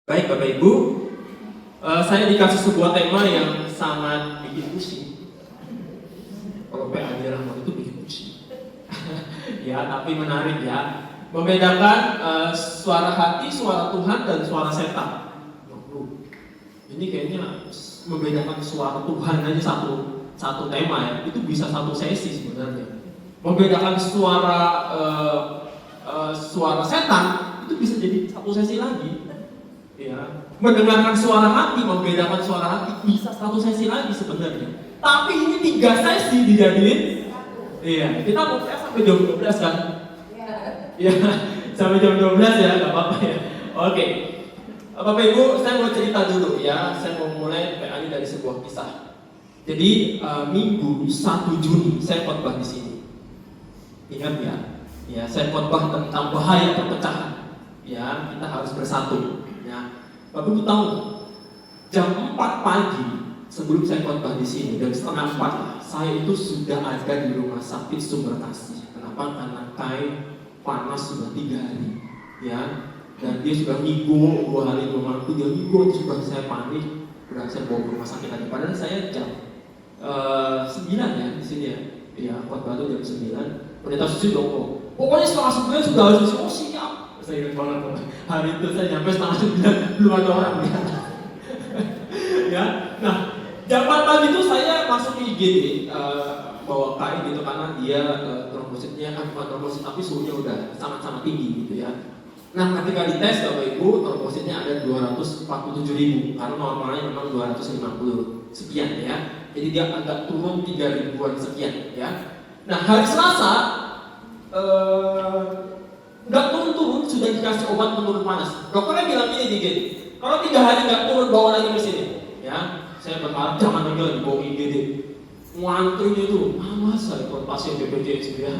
Baik Bapak Ibu, saya dikasih sebuah tema yang sangat bikin pusing. Kalau PAD Rahmat itu bikin pusing. Ya, tapi menarik ya. Membedakan suara hati, suara Tuhan dan suara setan. Ini kayaknya membedakan suara Tuhan aja satu tema ya. Itu bisa satu sesi sebenarnya. Membedakan suara setan itu bisa jadi satu sesi lagi. Ya, mendengarkan suara hati, membedakan suara hati bisa satu sesi lagi sebenarnya. Tapi ini 3 sesi dijadiin. Iya, kita mau sampai jam 12 kan? Iya, sampai jam 12 ya, nggak apa-apa ya. Oke, Bapak Ibu, saya mau cerita dulu ya. Saya mau mulai PA dari sebuah kisah. Jadi Minggu 1 Juni saya khotbah di sini. Ingat ya, ya saya khotbah tentang bahaya perpecahan. Ya, kita harus bersatu. Ya, Bapak Ibu tahu, jam 4 pagi sebelum saya khotbah di sini, jam setengah 4 saya itu sudah ada di rumah sakit Sumber Kasih. Kenapa? Karena panas sudah 3 hari, ya, dan dia sudah ngigo 2 hari 2 malam, dia ngigo, sudah saya panik, udah saya bawa ke rumah sakit tadi. Padahal saya jam 9 ya di sini ya, ya khotbah itu jam 9. Pendeta Susi dong, pokoknya setengah 9 sudah harus siap. Saya ingat banget hari itu saya nyampe setengah 9 belum ada orang ya. Ya, nah jam 4 pagi itu saya masuk ke IGD bawa kain gitu karena dia trombositnya kan bukan trombosit tapi suhunya udah sangat-sangat tinggi gitu ya. Nah ketika dites Bapak Ibu trombositnya ada 247.000 karena normalnya memang 250 sekian ya. Jadi dia agak turun 3.000-an sekian ya. Nah hari Selasa nggak turun-turun, sudah dikasih obat penurun panas. Dokternya bilang gini dikit, kalau 3 hari nggak turun bawa lagi ke sini. Ya, saya berharap jangan lagi dibawa IGD. Ngantrinya itu, malas saya kalau pasien BPJS ya,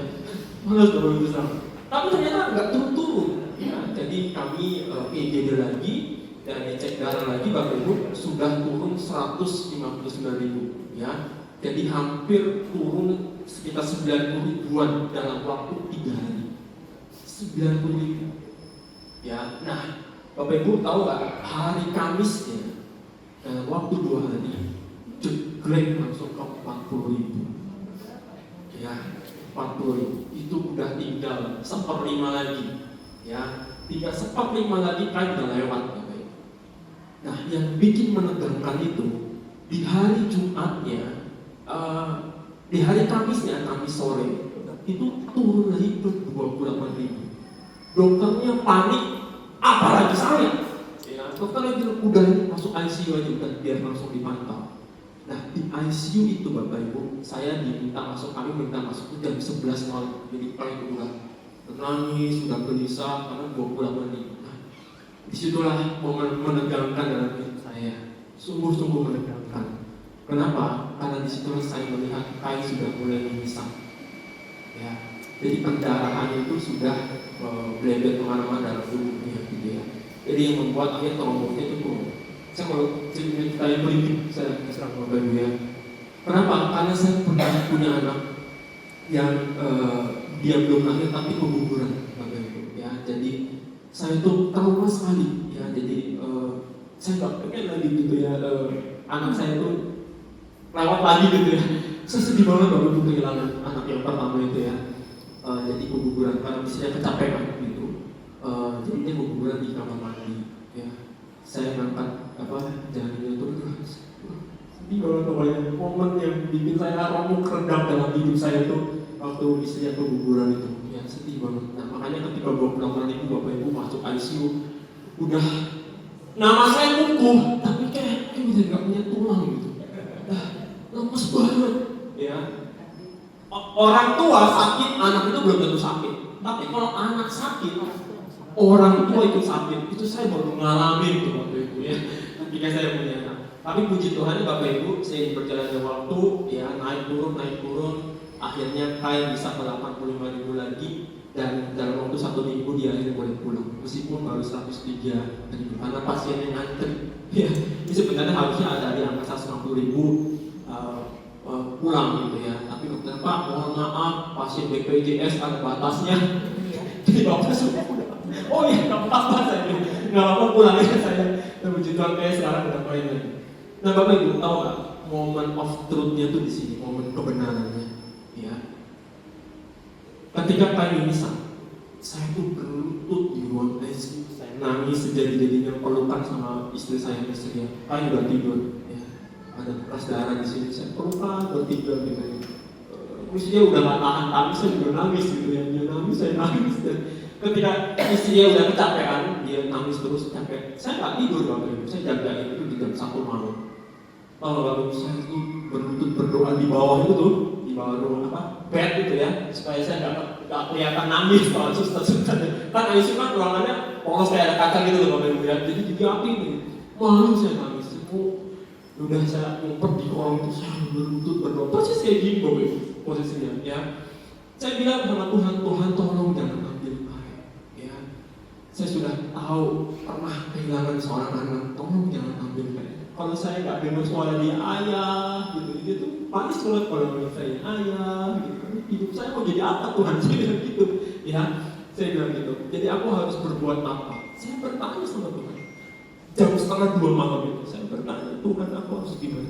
malas kalau itu sama. Tapi ternyata nggak turun-turun. Ya, jadi kami IGD lagi dan cek darah lagi, Bapak Ibu sudah turun 159.000. Ya, jadi hampir turun sekitar 90.000-an dalam waktu 3 hari. 90.000. Ya, nah Bapak Ibu tahu nggak hari Kamisnya waktu 2 hari jeglek langsung ke 40.000. Ya, 40.000 itu udah tinggal 1/4 lagi. Ya, tinggal 1/4 lagi kan udah lewat Bapak Ibu. Nah, yang bikin menegangkan itu di hari Jumatnya, di hari Kamisnya, Kamis sore itu turun lagi ke 28.000. Dokternya panik, apalagi saya. Ya, dokternya bilang udah masuk ICU aja udah biar langsung dipantau. Nah di ICU itu Bapak Ibu, saya diminta masuk, kami minta masuk itu jam 11 malam. Jadi paling udah nangis, sudah gelisah karena 28.000. Nah, disitulah momen menegangkan dalam hidup saya, sungguh-sungguh menegangkan. Kenapa? Karena disitulah saya melihat kain sudah mulai memisah. Ya, jadi pendarahan itu sudah bleber kemana-mana dalam tubuhnya gitu ya. Jadi yang membuat akhirnya trombositnya itu turun. Saya mau cerita yang berikut saya serang Bapak Ibu ya. Kenapa? Karena saya pernah punya anak yang dia belum lahir tapi keguguran Bapak Ibu ya. Jadi saya itu trauma sekali ya. Jadi saya nggak pengen lagi gitu ya anak saya itu lewat lagi gitu ya. Saya sedih banget Bapak Ibu kehilangan anak yang pertama itu ya. Jadi keguguran karena misalnya kecapean gitu. Jadi dia keguguran di kamar mandi ya. Saya ngangkat janinnya itu sedih banget pokoknya. Momen yang bikin saya remuk redam dalam hidup saya itu waktu istrinya keguguran itu ya, sedih banget. Nah makanya ketika 28.000 Bapak Ibu masuk ICU udah nama saya kukuh tapi kayak udah nggak punya tulang gitu. Lemes banget ya. Orang tua sakit, anak itu belum tentu sakit. Tapi kalau anak sakit, orang tua itu sakit. Itu saya baru ngalamin tuh Bapak Ibu ya. Ketika saya punya anak. Tapi puji Tuhan Bapak Ibu, saya berjalannya waktu ya naik turun. Akhirnya kain bisa ke 85.000 lagi dan dalam waktu 1 minggu dia akhirnya boleh pulang. Meskipun baru 103.000 karena pasiennya ngantri. Ya, ini sebenarnya harusnya ada di angka 150.000 pulang gitu ya. Tapi dokter Pak mohon maaf pasien BPJS ada batasnya. Jadi dokter sudah oh iya nggak apa-apa saya nggak apa-apa pulang ya saya. Tuhan kayak sekarang udah main lagi. Nah Bapak Ibu tahu nggak moment of truth-nya tuh di sini, momen kebenarannya, ya. Ketika kayak ini saya tuh berlutut di ruang ICU, saya nangis sejadi-jadinya, pelukan sama istri saya, kayak udah tidur, ya. Ada bekas darah di sini, saya pelukan bertiga gitu ya. Terus dia udah gak tahan tangis, saya juga nangis gitu ya. Dia nangis, saya nangis. Dan ketika istrinya udah kecapean, dia nangis terus capek. Saya gak tidur Bapak Ibu, saya jagain itu di jam 1 malam. Kalau Bapak Ibu saya itu berlutut berdoa di bawah itu tuh, di bawah ruang bed gitu ya, supaya saya gak kelihatan nangis kalau suster-suster. Kan ICU kan ruangannya polos kayak ada kaca gitu loh Bapak Ibu ya. Jadi api nih, malu saya nangis. Udah saya ngumpet di kolong itu, saya berlutut berdoa. Persis kayak gini Bapak Ibu posisinya ya. Saya bilang sama Tuhan, Tuhan tolong jangan ambil air ya. Saya sudah tahu pernah kehilangan seorang anak, tolong jangan ambil air. Kalau saya nggak dengar suara dia ayah gitu, dia tuh paling sulit kalau dengar saya ayah gitu. Hidup saya mau jadi apa Tuhan? Saya bilang gitu ya. Saya bilang gitu. Jadi aku harus berbuat apa? Saya bertanya sama Tuhan. Jam 1:30 malam itu saya bertanya, Tuhan aku harus gimana?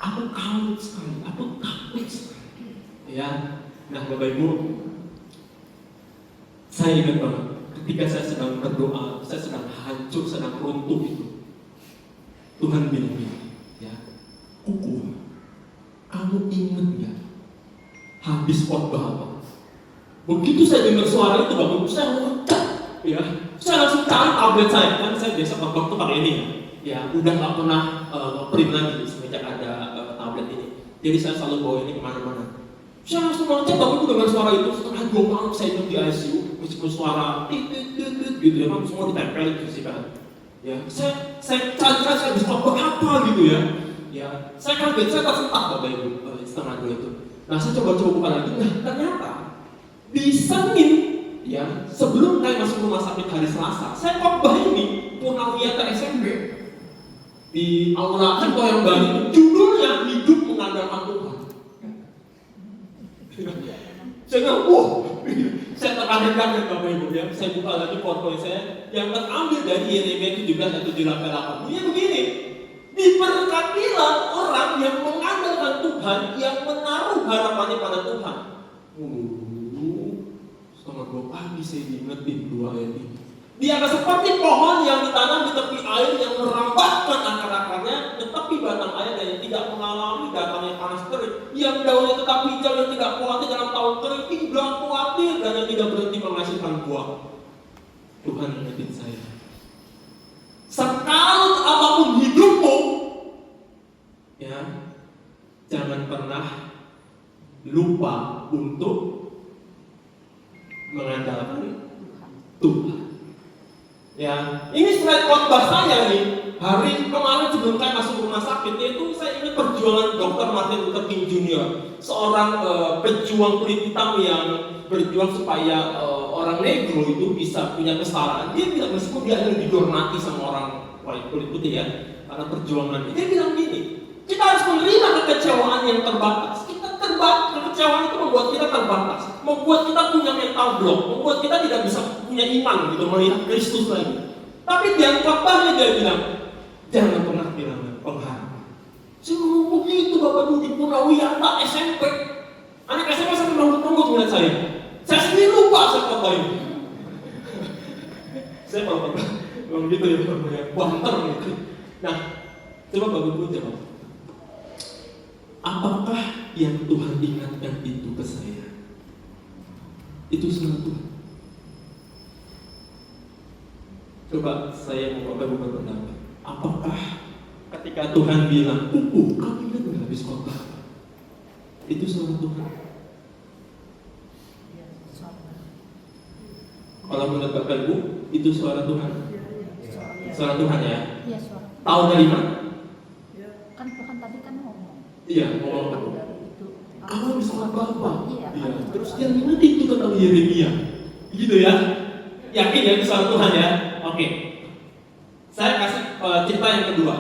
Aku kalut sekali, aku takut sekali. Ya, nah Bapak Ibu, saya ingat banget ketika saya sedang berdoa, saya sedang hancur, sedang runtuh itu, Tuhan bilang ya, Kuku, kamu ingat ya, habis khotbah apa? Begitu saya dengar suara itu Bapak Ibu, saya loncat, ya, saya langsung cari tablet saya, kan saya biasa khotbah tuh pakai ini ya, udah nggak pernah print lagi semenjak ada tablet ini, jadi saya selalu bawa ini kemana-mana. Saya langsung loncat, Bapak Ibu dengar suara itu setengah 2 malam saya di ICU, meskipun suara gitu ya, kan semua ditempel gitu sih kan. Ya, saya cari saya bisa apa gitu ya. Ya, saya kaget, saya tersentak Bapak Ibu setengah 2 itu. Nah, saya coba buka lagi. Nah, ternyata di Senin ya, sebelum saya masuk rumah sakit hari Selasa, saya khotbah ini Purnawiyata SMP di Aula Kanto yang baru. Judulnya Hidup Mengandalkan Tuhan. Saya bilang, wah, saya terkaget-kaget Bapak Ibu ya. Saya buka lagi foto saya yang terambil dari Yeremia 17:7-8. Bunyinya begini, diberkatilah orang yang mengandalkan Tuhan, yang menaruh harapannya pada Tuhan. Setengah 2 pagi saya diingetin 2 ayat ini. Dia akan seperti pohon yang ditanam di tepi air, yang merambatkan akar-akarnya ke tepi batang air dan yang tidak mengalami datangnya panas terik, yang daunnya tetap hijau, yang tidak khawatir dalam tahun kering, tidak khawatir dan yang tidak berhenti menghasilkan buah. Tuhan ingetin saya, sekalut apapun hidupmu, ya, jangan pernah lupa untuk mengandalkan Tuhan. Ya, ini slide khotbah saya nih. Hari kemarin sebelum saya masuk rumah sakit, yaitu saya ingat perjuangan Dr. Martin Luther King Jr., seorang pejuang kulit hitam yang berjuang supaya orang negro itu bisa punya kesetaraan. Dia bilang meskipun dia hanya dihormati sama orang kulit putih ya, karena perjuangan. Dia bilang gini, kita harus menerima kekecewaan yang terbatas. Kekecewaan itu membuat kita terbatas, membuat kita punya mental block, membuat kita tidak bisa punya iman gitu melihat Kristus lagi. Tapi di khotbahnya dia bilang, jangan pernah kehilangan pengharapan. Saya ngomong begitu Bapak Ibu di Purnawiyata SMP. Anak SMP sampai nunggu melihat saya. Saya sendiri lupa saya khotbah ini. Saya kalau gitu ya banter gitu. Nah, coba Bapak Ibu jawab. Apakah yang Tuhan ingatkan itu ke saya? Itu suara Tuhan. Coba saya mau Bapak Ibu berpendapat. Apakah ketika Tuhan bilang, kamu ingat nggak habis khotbah? Itu suara Tuhan. Kalau menurut Bapak Ibu, itu suara Tuhan. Suara Tuhan ya? Iya, suara. Tahu dari mana? Kan Tuhan tadi kan ngomong. Iya, ngomong apa? Kamu habis khotbah apa? Iya. Terus dia ingetin itu tentang Yeremia. Gitu ya? Yakin ya itu suara Tuhan ya? Oke. Saya kasih cerita yang kedua.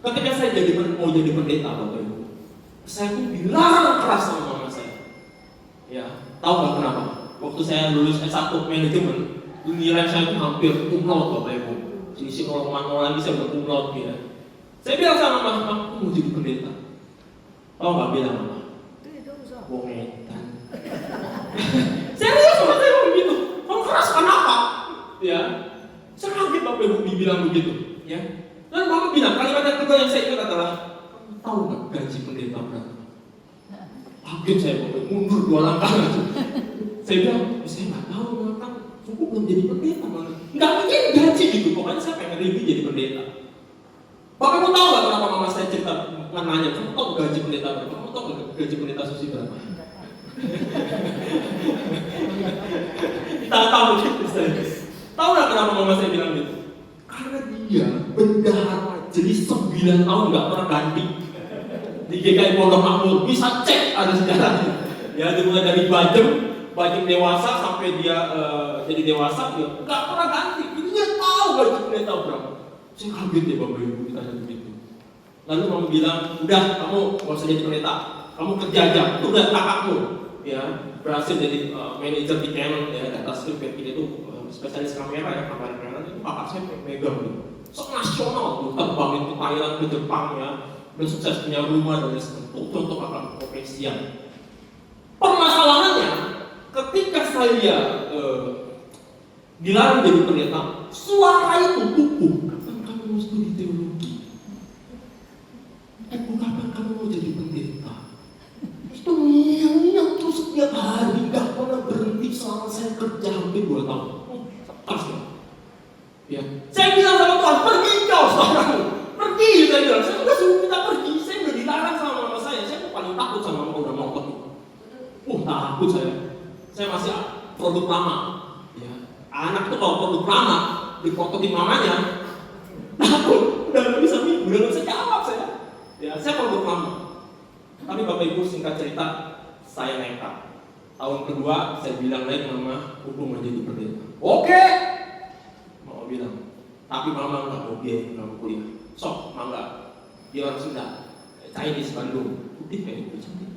Ketika saya mau jadi pendeta Bapak Ibu, saya tuh dilarang keras sama mama saya. Ya, tahu nggak kenapa? Waktu saya lulus S1 manajemen, nilai saya itu hampir nol Bapak Ibu. selisih 0,0 lagi saya udah kumlot ya. Saya bilang sama mama, aku mau jadi pendeta. Oh nggak bilang mama, bongetan. Serius sama saya ngomong begitu. Kamu keras kenapa? Ya, saya kaget Bapak Ibu dibilang begitu. Ya, dan mama bilang kalimat yang kedua yang saya ingat adalah, kamu tahu nggak gaji pendeta berapa? Kaget saya Bapak Ibu, mundur 2 langkah. Saya bilang, saya nggak tahu, kan cukup belum jadi pendeta mana? Nggak mungkin gaji gitu. Pokoknya saya pengen lebih jadi pendeta. Bapak Ibu tahu nggak kenapa mama saya cerita nanya, kamu tahu gaji pendeta berapa? Kamu tahu nggak gaji pendeta Susi berapa? Kita tahu gitu saya. Tahu nggak kenapa mama saya bilang gitu? Karena dia bendahara majelis 9 tahun nggak pernah ganti di GKI Pondok Makmur. Bisa cek ada sejarahnya. Ya dimulai dari Bajem dewasa sampai dia jadi dewasa dia nggak pernah ganti. Itu dia tahu gaji pendeta berapa. Saya kaget ya Bapak Ibu ditanya begitu. Lalu mama bilang, udah kamu nggak usah jadi pendeta, kamu kerja aja. Itu udah kakakmu, ya berhasil jadi manajer di Canon ya, data strip itu spesialis kamera ya, kamera itu kakak saya megang gitu. Nasional tuh, terbang ke Thailand, ke Jepang ya, dan sukses punya rumah dan contoh kakak profesian. Permasalahannya, ketika saya dilarang jadi pendeta, suara itu tumbuh. Kapan kamu mau studi teologi? Kapan kamu mau jadi pendeta? Itu ngiang terus setiap hari, nggak pernah berhenti selama saya kerja hampir 2 tahun. Asli. Ya, saya bilang sama Tuhan, pergi kau sekarang, pergi. Saya bilang, saya udah suruh kita pergi, saya udah dilarang sama mama saya paling takut sama mama udah mau pergi. Takut saya masih produk lama. Ya, anak tuh kalau produk lama dipotokin mamanya, takut, udah nggak bisa minggu, udah nggak bisa jawab saya. Ya, saya produk lama. Tapi Bapak Ibu singkat cerita, saya nekat. Tahun kedua saya bilang lagi mama, aku mau jadi pendeta. Oke, mama bilang. Tapi mama nggak mau biaya, nggak mau kuliah. Sok, mangga. Dia orang Sunda, Chinese Bandung, putih kayak itu cantik.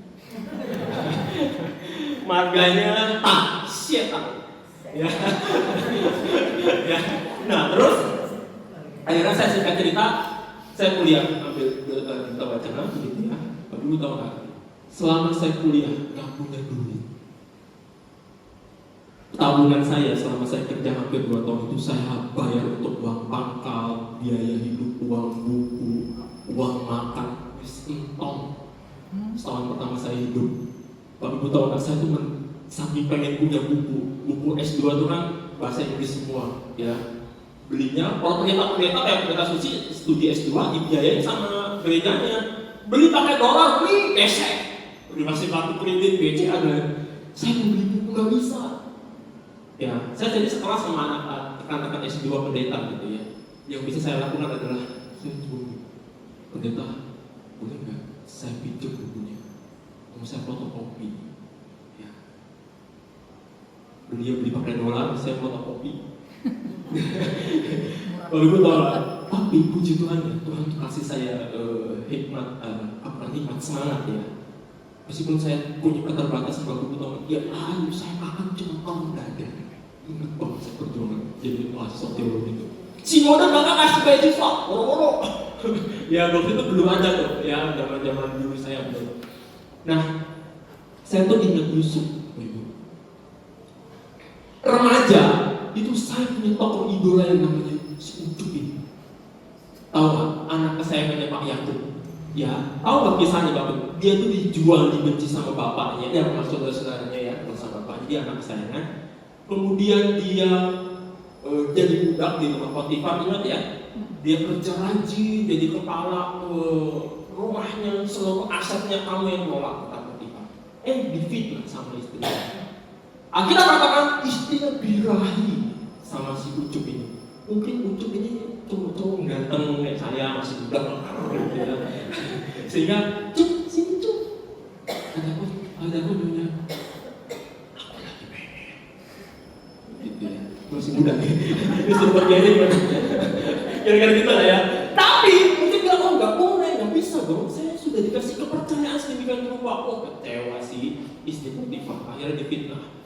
Marganya shit aku. Ya. Ya. Nah terus akhirnya saya singkat cerita, saya kuliah ambil duta wacana begitu ya. Bapak Ibu tahu nggak? Selama saya kuliah nggak punya duit. Tabungan saya selama saya kerja hampir 2 tahun itu saya bayar untuk uang pangkal, biaya hidup, uang buku, uang makan, entong. Setahun pertama saya hidup, Bapak Ibu tahu nggak? Saya tuh saking pengen punya buku S2 itu kan bahasa Inggris semua, ya. Belinya, kalau pendeta kayak pendeta Susi, studi S2 dibiayain sama gerejanya. Beli pakai dolar, beli pesek. Beli masih kartu kredit, BC ada. Saya mau beli buku nggak bisa. Ya, saya jadi sekolah sama rekan-rekan S2 pendeta gitu ya. Yang bisa saya lakukan adalah saya coba pendeta, boleh nggak saya pinjam bukunya? Mau saya fotokopi. Ya. Beliau beli pakai dolar, saya fotokopi. Kalau gue tahu lah, tapi puji Tuhan ya, Tuhan kasih saya hikmat, hikmat semangat ya. Meskipun saya punya keterbatasan waktu itu, ya saya akan cuma kamu belajar. Ingat banget saya perjuangan jadi mahasiswa teologi itu. Si Moda nggak kasih beasiswa, moro-moro. Ya waktu itu belum ada tuh, ya zaman dulu saya belum. Nah, saya tuh ingat Yusuf, remaja itu saya punya tokoh idola yang namanya si Ucup ini. Tahu nggak? Anak kesayangannya Pak Yakub. Ya, tahu nggak kisahnya Bapak? Dia tuh dijual, dibenci sama bapaknya, ya sama saudara-saudaranya ya, sama bapaknya. Dia anak kesayangan. Kemudian dia jadi budak di rumah Potifar, ingat ya? Dia kerja rajin, jadi kepala rumahnya, seluruh asetnya kamu yang nolak, kata Potifar. Difitnah sama istrinya. Akhirnya katakan istrinya birahi sama si Ucup ini. Mungkin Ucup ini cowok-cowok ganteng kayak saya, masih budak gitu ya. Sehingga Cup, sini Cup. Ada apa nyonya? Aku lagi pengen. Gitu ya. Masih muda nih. Ini super biasa gimana? Kira-kira gitu lah ya. Tapi Ucup bilang, oh nggak boleh, nggak bisa dong. Saya sudah dikasih kepercayaan sedemikian rupa. Oh kecewa sih istri Potifar. Akhirnya difitnah.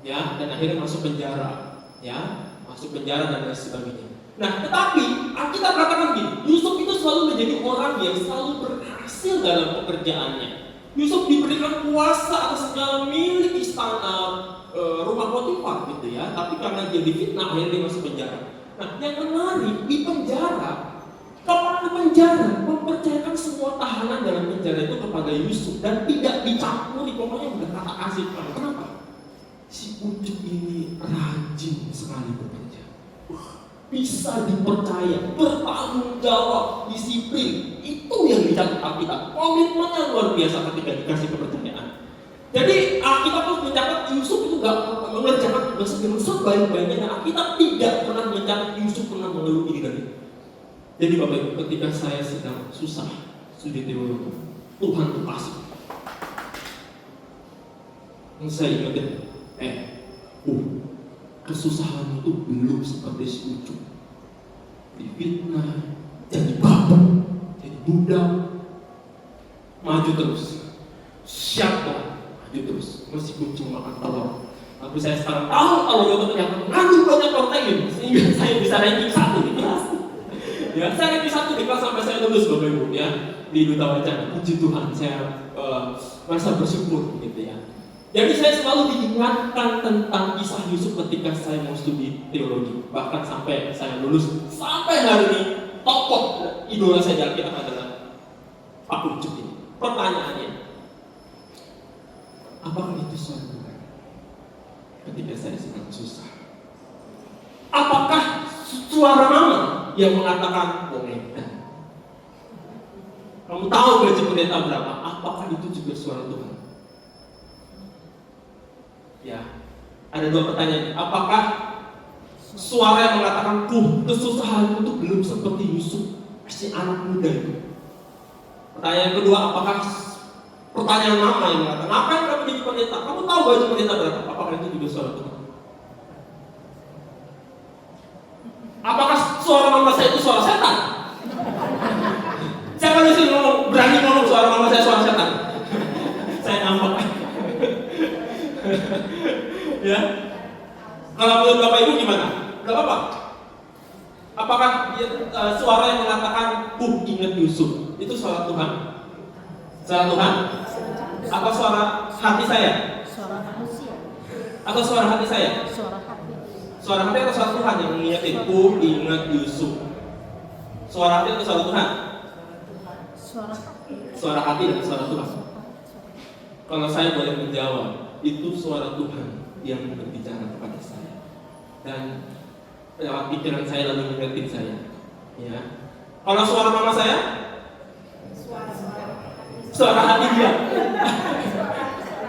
Ya, dan akhirnya masuk penjara, ya, masuk penjara dan lain sebagainya. Nah, tetapi Alkitab katakan gini, Yusuf itu selalu menjadi orang yang selalu berhasil dalam pekerjaannya. Yusuf diberikan kuasa atas segala milik istana rumah Potifar gitu ya. Tapi karena dia difitnah akhirnya dia masuk penjara. Nah, yang menarik di penjara, kepala penjara mempercayakan semua tahanan dalam penjara itu kepada Yusuf dan tidak dicampuri, pokoknya udah kata kasih. Kenapa? Si Ucup ini rajin sekali bekerja. Bisa dipercaya, bertanggung jawab, disiplin. Itu yang dicatat Alkitab. Komitmennya luar biasa ketika dikasih kepercayaan. Jadi Alkitab harus mencatat Yusuf itu gak mengerjakan tugas dengan sebaik-baiknya. Dan Alkitab tidak pernah mencatat Yusuf pernah mengeluh diri dari. Jadi Bapak Ibu, ketika saya sedang susah studi teologi, Tuhan itu kasih. Yang saya ingatkan, kesusahan itu belum seperti si Ucup. Difitnah, jadi babu, jadi budak, maju terus. Siapa? Maju terus. Meskipun cuma makan telur. Tapi saya sekarang tahu kalau itu ternyata mengandung banyak protein, sehingga saya bisa ranking 1 di kelas. Ya, saya ranking 1 di kelas sampai saya lulus Bapak Ibu ya di Duta Wacana. Puji Tuhan, saya merasa bersyukur gitu ya. Jadi saya selalu diingatkan tentang kisah Yusuf ketika saya mau studi teologi. Bahkan sampai saya lulus, sampai hari ini tokoh idola saya di Alkitab adalah Pak Ucup ini. Pertanyaannya, apakah itu suara Tuhan ketika saya sedang susah? Apakah suara mama yang mengatakan pendeta? Kamu tahu gaji pendeta berapa? Apakah itu juga suara Tuhan? Ya, ada 2 pertanyaan. Apakah suara yang mengatakan kesusahan itu belum seperti Yusuf, si anak muda itu? Pertanyaan kedua, apakah pertanyaan mama yang mengatakan, ngapain kamu jadi pendeta? Kamu tahu gaji pendeta berapa? Apakah itu juga suara Tuhan? Apakah suara mama saya itu suara setan? Siapa di sini berani ngomong suara mama saya suara setan? Saya ngambek. Ya, kalau menurut Bapak Ibu gimana? Gak apa-apa. Apakah suara yang mengatakan, ingat Yusuf, itu suara Tuhan? Suara Tuhan? Apa suara hati saya? Suara manusia. Atau suara hati saya? Suara hati. Suara hati atau suara Tuhan yang mengingatkan, ingat Yusuf? Suara hati atau suara Tuhan? Suara hati. Suara hati dan suara Tuhan. Kalau saya boleh menjawab, itu suara Tuhan yang berbicara kepada saya dan lewat pikiran saya lalu mengingatkan saya. Ya. Kalau suara mama saya, suara hati dia,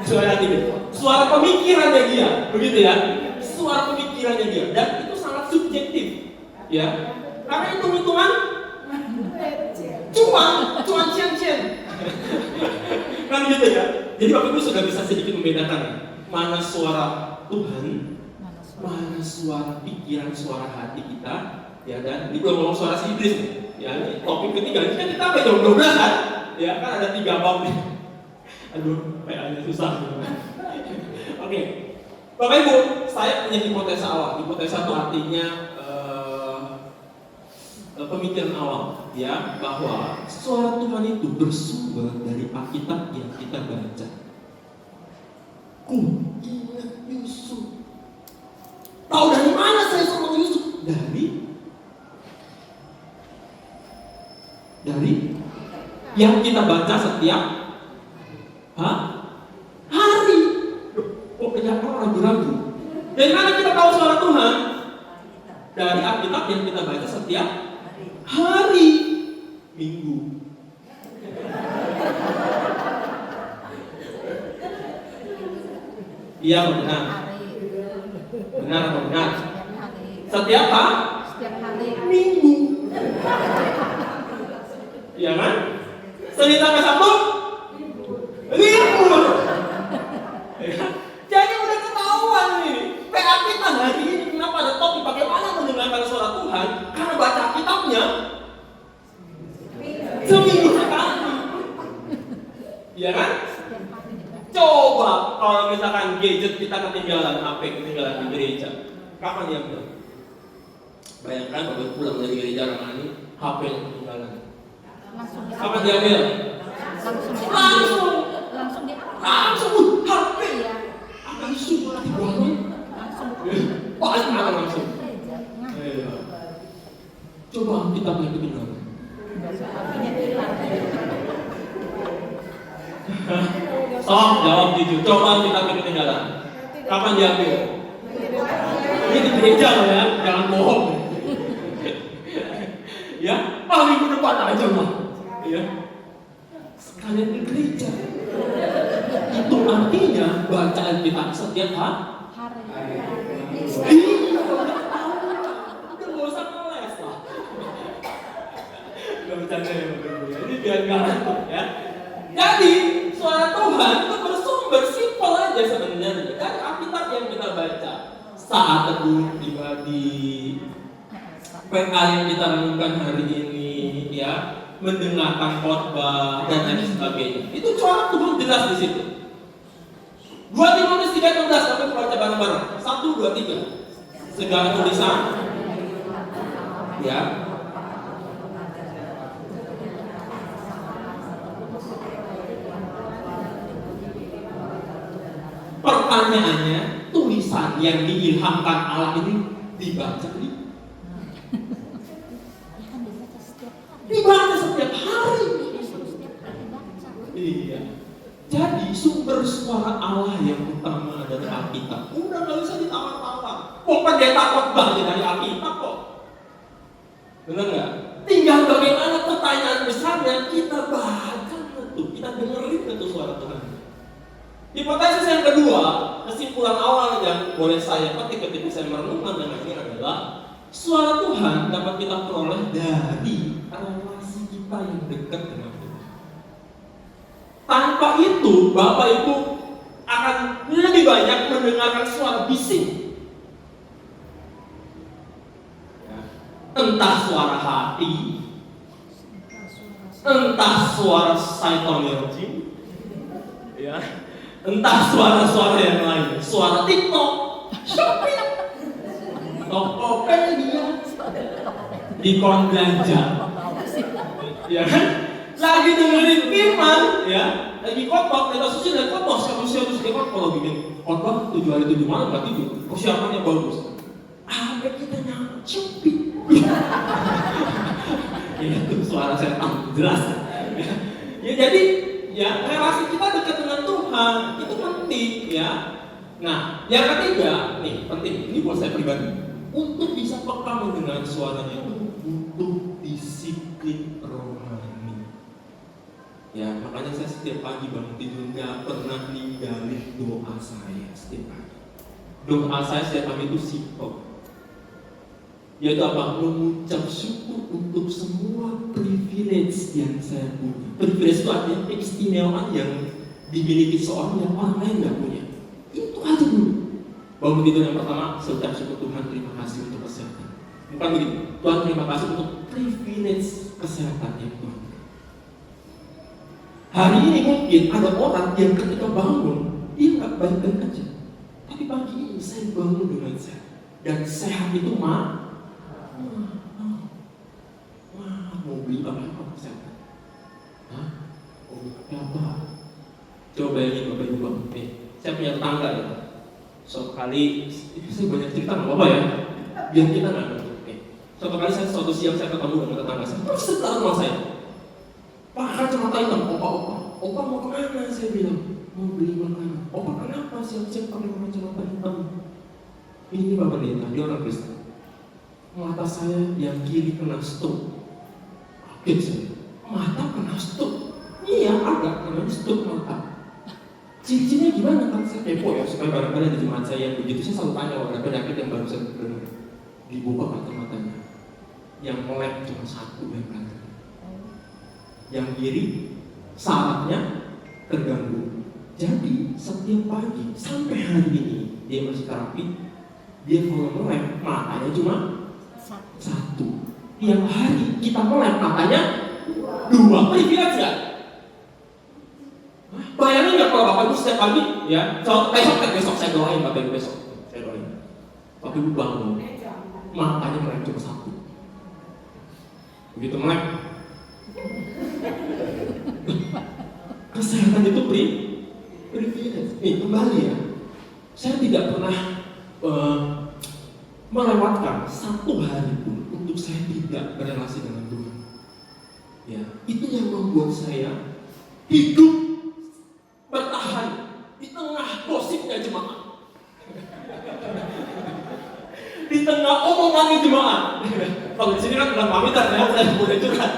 suara hati dia, suara pemikirannya dia, begitu ya, suara pemikirannya dia, dan itu sangat subjektif, ya, karena hitung-hitungan, cuan cian, kan gitu ya. Jadi Bapak Ibu sudah bisa sedikit membedakan mana suara Tuhan, mana suara pikiran, suara hati kita, ya. Dan ini belum ngomong suara si iblis nih. Ya, ini topik ketiga. Ini kan kita sampai jam 12 kan? Ya kan ada 3 bab nih. Aduh, kayaknya susah. Oke. Bapak Ibu, saya punya hipotesa awal. Hipotesa itu artinya pemikiran awal, ya, bahwa suara Tuhan itu bersumber dari Alkitab yang kita baca. Ingat Yusuf. Tahu dari mana saya sama Yusuf? Dari yang kita baca setiap hari. Kok kenapa ragu-ragu? Dari mana kita tahu suara Tuhan? Dari Alkitab yang kita baca setiap hari, Minggu. Iya, benar. Benar atau benar? Setiap hari. Minggu. Iya kan? Senin sampai Sabtu? Libur. Jadi udah ketahuan nih. PA kita hari ini kenapa ada topik bagaimana mendengarkan suara Tuhan? Karena baca kitabnya seminggu sekali. Iya kan? Coba kalau misalkan gadget kita ketinggalan, HP ketinggalan di gereja, kapan dia bilang? Bayangkan Bapak Ibu pulang dari gereja Ramani, HP yang ketinggalan. Langsung Kapan diambil. diambil? Langsung diambil. Langsung. Langsung diambil. Langsung HP. Iya. Apa isu dibuangin? Langsung. Paling mana langsung? Gereja. Nah, Iya. Coba kita yang ketinggalan. apinya hilang. Sok jawab jujur. Coba kita ketinggalan. Kapan diambil? Ini di gereja loh ya, jangan bohong. Ya, minggu depan aja mah. Ya, sekalian di gereja. Itu artinya bacaan kita setiap hari. Hari. Udah nggak usah ngeles lah. Gak bercanda ya Bapak Ibu. Ini biar gak ngantuk ya. Jadi suara Tuhan itu bersumber simpel aja sebenarnya dari Alkitab yang kita baca. Saat teduh pribadi, PA yang kita renungkan hari ini, ya, mendengarkan khotbah dan lain sebagainya. Itu suara Tuhan jelas di situ. 2 Timotius 3:16, sampai baca bareng-bareng. 1, 2, 3. Segala tulisan, ya. Pertanyaannya, tulisan yang diilhamkan Allah ini dibaca nih? Kan dibaca setiap hari. Dibaca setiap hari. Disuruh setiap hari baca. Iya. Jadi sumber suara Allah yang utama adalah Alkitab. Udah nggak usah ditawar-tawar. Kok pendeta khotbah dari Alkitab kok? Benar nggak? Tinggal bagaimana pertanyaan besarnya kita baca tuh, kita dengerin itu suara Tuhan. Hipotesis yang kedua, kesimpulan awal yang boleh saya petik ketika saya merenungkan dengan ini adalah suara Tuhan dapat kita peroleh dari relasi kita yang dekat dengan Tuhan. Tanpa itu, Bapak Ibu akan lebih banyak mendengarkan suara bising. Ya. Entah suara hati, entah suara psychology, ya. Entah suara-suara yang lain, suara TikTok, Shopee, Tokopedia, Dikon belanja, ya kan? Lagi dengerin firman, ya, lagi khotbah, kita susun dan khotbah, siapa-siapa di khotbah kalau bikin khotbah 7 hari 7 malam nggak tidur, persiapannya bagus. Sampai kita nyampe Shopee, ya itu suara setan jelas, ya jadi. Ya, relasi kita dekat dengan Tuhan itu penting ya. Nah, yang ketiga, nih penting, ini buat saya pribadi. Untuk bisa peka mendengar suaranya itu butuh disiplin rohani. Ya, makanya saya setiap pagi bangun tidur nggak pernah ninggalin doa saya setiap pagi. Doa saya setiap pagi itu simpel. Yaitu apa? Mengucap syukur untuk semua privilege yang saya punya. Privilege itu artinya keistimewaan yang dimiliki seorang yang orang lain nggak punya. Itu aja dulu. Bangun tidur yang pertama, saya ucap syukur Tuhan, terima kasih untuk kesehatan. Bukan begitu. Tuhan terima kasih untuk privilege kesehatan yang Tuhan. Hari ini mungkin ada orang yang ketika bangun, dia nggak baik-baik aja. Tapi pagi ini saya bangun dengan sehat. Dan sehat itu mah. Mau beli apa kesehatan? Hah? Mau beli apa? Coba bayangin Bapak Ibu bangun. Saya punya tetangga ya. Suatu kali, saya banyak cerita nggak apa-apa ya. Biar kita nggak ngerti. Suatu kali suatu siang saya ketemu dengan tetangga saya. Terus setelah rumah saya, Pak kacamata hitam, opa mau kemana? Saya bilang mau beli makanan. Opa kenapa siang-siang pakai kacamata hitam? Ini Bapak Pendeta, dia orang Kristen. Mata saya yang kiri kena stroke. Kaget saya, mata kena stroke. Iya, agak kena stroke mata. Ciri-cirinya gimana kan? Saya kepo ya, supaya barangkali ada jemaat saya yang begitu. Saya selalu tanya ada penyakit yang baru saya dengar. Dibuka kacamata-matanya. Yang melek cuma satu yang kanan. Yang kiri, sarafnya terganggu. Jadi setiap pagi sampai hari ini dia masih terapi. Dia kalau melek matanya cuma satu. Tiap hari kita melek matanya dua. Privilege nggak? Bayangin nggak kalau Bapak Ibu setiap pagi ya, besok saya doain Bapak Ibu besok. Saya doain. Bapak Ibu bangun. matanya melek cuma satu. Begitu melek, kesehatan itu privilege. Nih kembali ya, saya tidak pernah melewatkan satu hari pun untuk saya tidak berrelasi dengan Tuhan. Ya, itu yang membuat saya hidup bertahan di tengah gosipnya jemaat, di tengah omongan jemaat. Kalau di sini kan bukan pamitan ya, saya boleh curhat.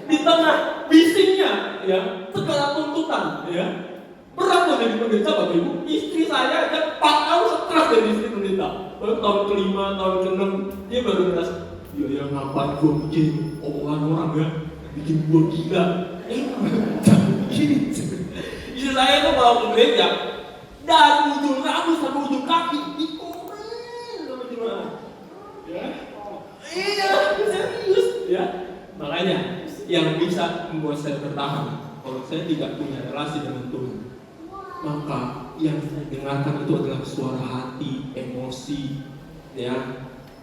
Di tengah bisingnya, ya, segala tuntutan, ya. Berat loh jadi pendeta, Bapak Ibu. Istri saya aja 4 tahun stres dari istri pendeta. Lalu tahun ke-5, tahun ke-6 dia baru merasa, ya ngapain gue bikin omongan orang ya, bikin gue gila. Jangan begini. Istri saya tuh bawa ke gereja, dari ujung rambut sampai ujung kaki dikomel sama jemaat. Ya, iya, serius. Ya, makanya yang bisa membuat saya bertahan kalau saya tidak punya relasi dengan Tuhan, maka yang saya dengarkan itu adalah suara hati, emosi, ya.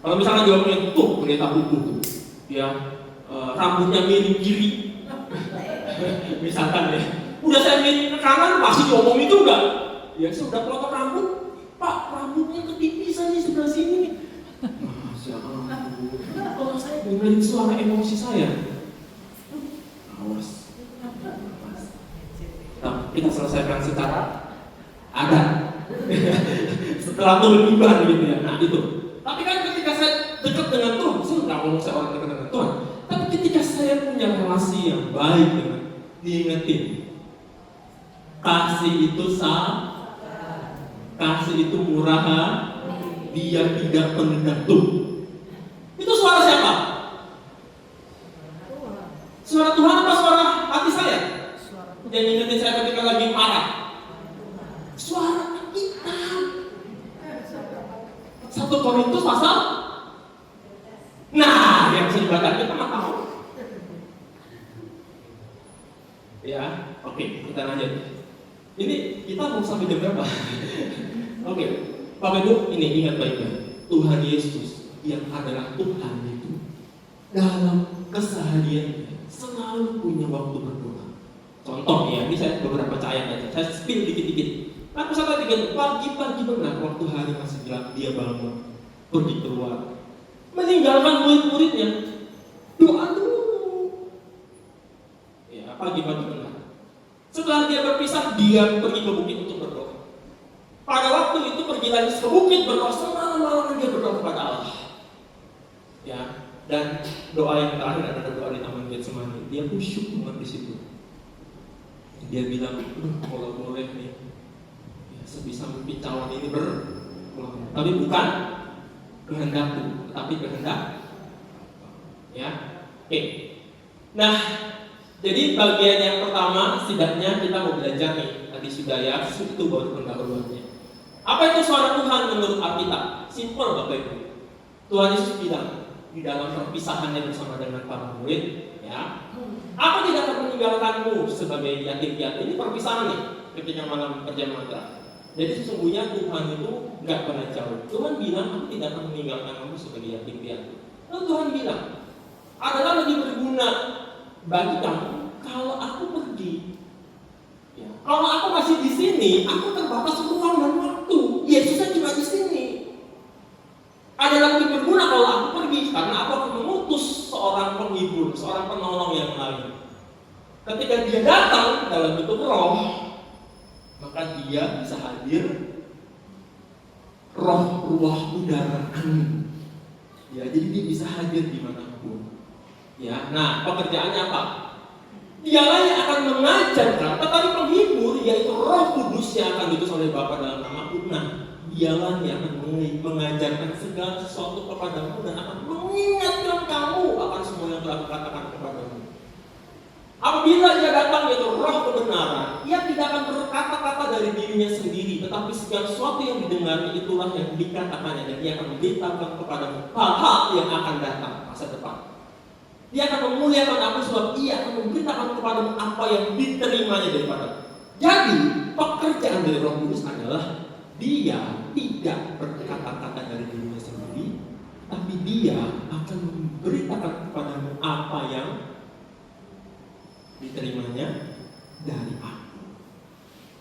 Kalau misalnya dia punya tuh pendeta buku tuh, ya, rambutnya miring kiri, misalkan ya, udah saya miring ke kanan masih diomongin juga, ya sudah potong rambut, Pak rambutnya ketipisan di sebelah sini. Masya Allah, kalau saya dengerin suara emosi saya, awas. Nah, kita selesaikan secara adat. Setelah turun ibadah gitu ya. Nah itu. Tapi kan ketika saya dekat dengan Tuhan, saya nggak ngomong saya orang dekat dengan Tuhan. Tapi ketika saya punya relasi yang baik dengan, diingetin, kasih itu kasih itu murah, dia tidak menentu. Itu suara siapa? Suara Tuhan apa suara hati saya? Yang ingetin saya ketika lagi marah. Suara kita. 1 Korintus pasal. Nah, yang bisa dibaca kita nggak tahu. Ya, oke, kita lanjut. Ini kita mau sampai jam berapa? Oke, Bapak Ibu, ini ingat baik-baik. Tuhan Yesus yang adalah Tuhan itu dalam kesehariannya selalu punya waktu berdoa. Contoh ya, ini saya beberapa ayat aja. Saya spill dikit-dikit. Aku sampai pikir pagi-pagi benar waktu hari masih gelap dia bangun pergi keluar, meninggalkan murid-muridnya, doa dulu. Ya pagi-pagi benar. Setelah dia berpisah, dia pergi ke bukit untuk berdoa. Pada waktu itu pergi lagi ke bukit berdoa, semalam-malam dia berdoa kepada Allah. Ya, dan doa yang terakhir adalah doa di Taman Getsemani. Dia khusyuk banget di situ. Dia bilang, kalau boleh nih, ya, sebisa mungkin cawan ini berpulang. Tapi bukan kehendakku, tapi kehendak. Ya, oke. Nah, jadi bagian yang pertama, setidaknya kita mau belajar nih. Tadi sudah ya, itu baru pendahuluannya. Apa itu suara Tuhan menurut Alkitab? Simpel Bapak Ibu. Tuhan Yesus bilang di dalam perpisahannya bersama dengan para murid, ya. Aku tidak akan meninggalkanmu sebagai yatim piatu. Ini perpisahan nih ketika malam perjamuan terakhir. Jadi sesungguhnya Tuhan itu nggak pernah jauh. Tuhan bilang aku tidak akan meninggalkan kamu sebagai yatim piatu. Lalu Tuhan bilang adalah lebih berguna bagi kamu kalau aku pergi. Ya. Kalau aku masih di sini, aku terbatas ruang dan waktu. Yesusnya cuma di sini. Adalah lebih berguna kalau aku pergi karena aku akan mengutus seorang penghibur, seorang penolong yang lain. Ketika dia datang dalam bentuk roh, maka dia bisa hadir roh, ruah, udara, angin. Ya, jadi dia bisa hadir dimanapun. Ya, nah pekerjaannya apa? Dialah yang akan mengajarkan, tetapi penghibur yaitu Roh Kudus yang akan diutus oleh Bapa dalam namaku. Nah, dialah yang akan mengajarkan segala sesuatu kepadamu dan akan mengingatkan kamu akan semua yang telah kukatakan kepadamu. Apabila dia datang yaitu Roh kebenaran, ia tidak akan berkata-kata dari dirinya sendiri, tetapi segala sesuatu yang didengarnya itulah yang dikatakannya, dan ia akan memberitakan kepadamu hal-hal yang akan datang masa depan. Dia akan memuliakan aku sebab ia akan memberitakan kepadamu apa yang diterimanya daripada. Jadi pekerjaan dari Roh Kudus adalah dia tidak berkata-kata dari dirinya sendiri, tapi dia akan memberitakan kepadamu apa yang diterimanya dari aku.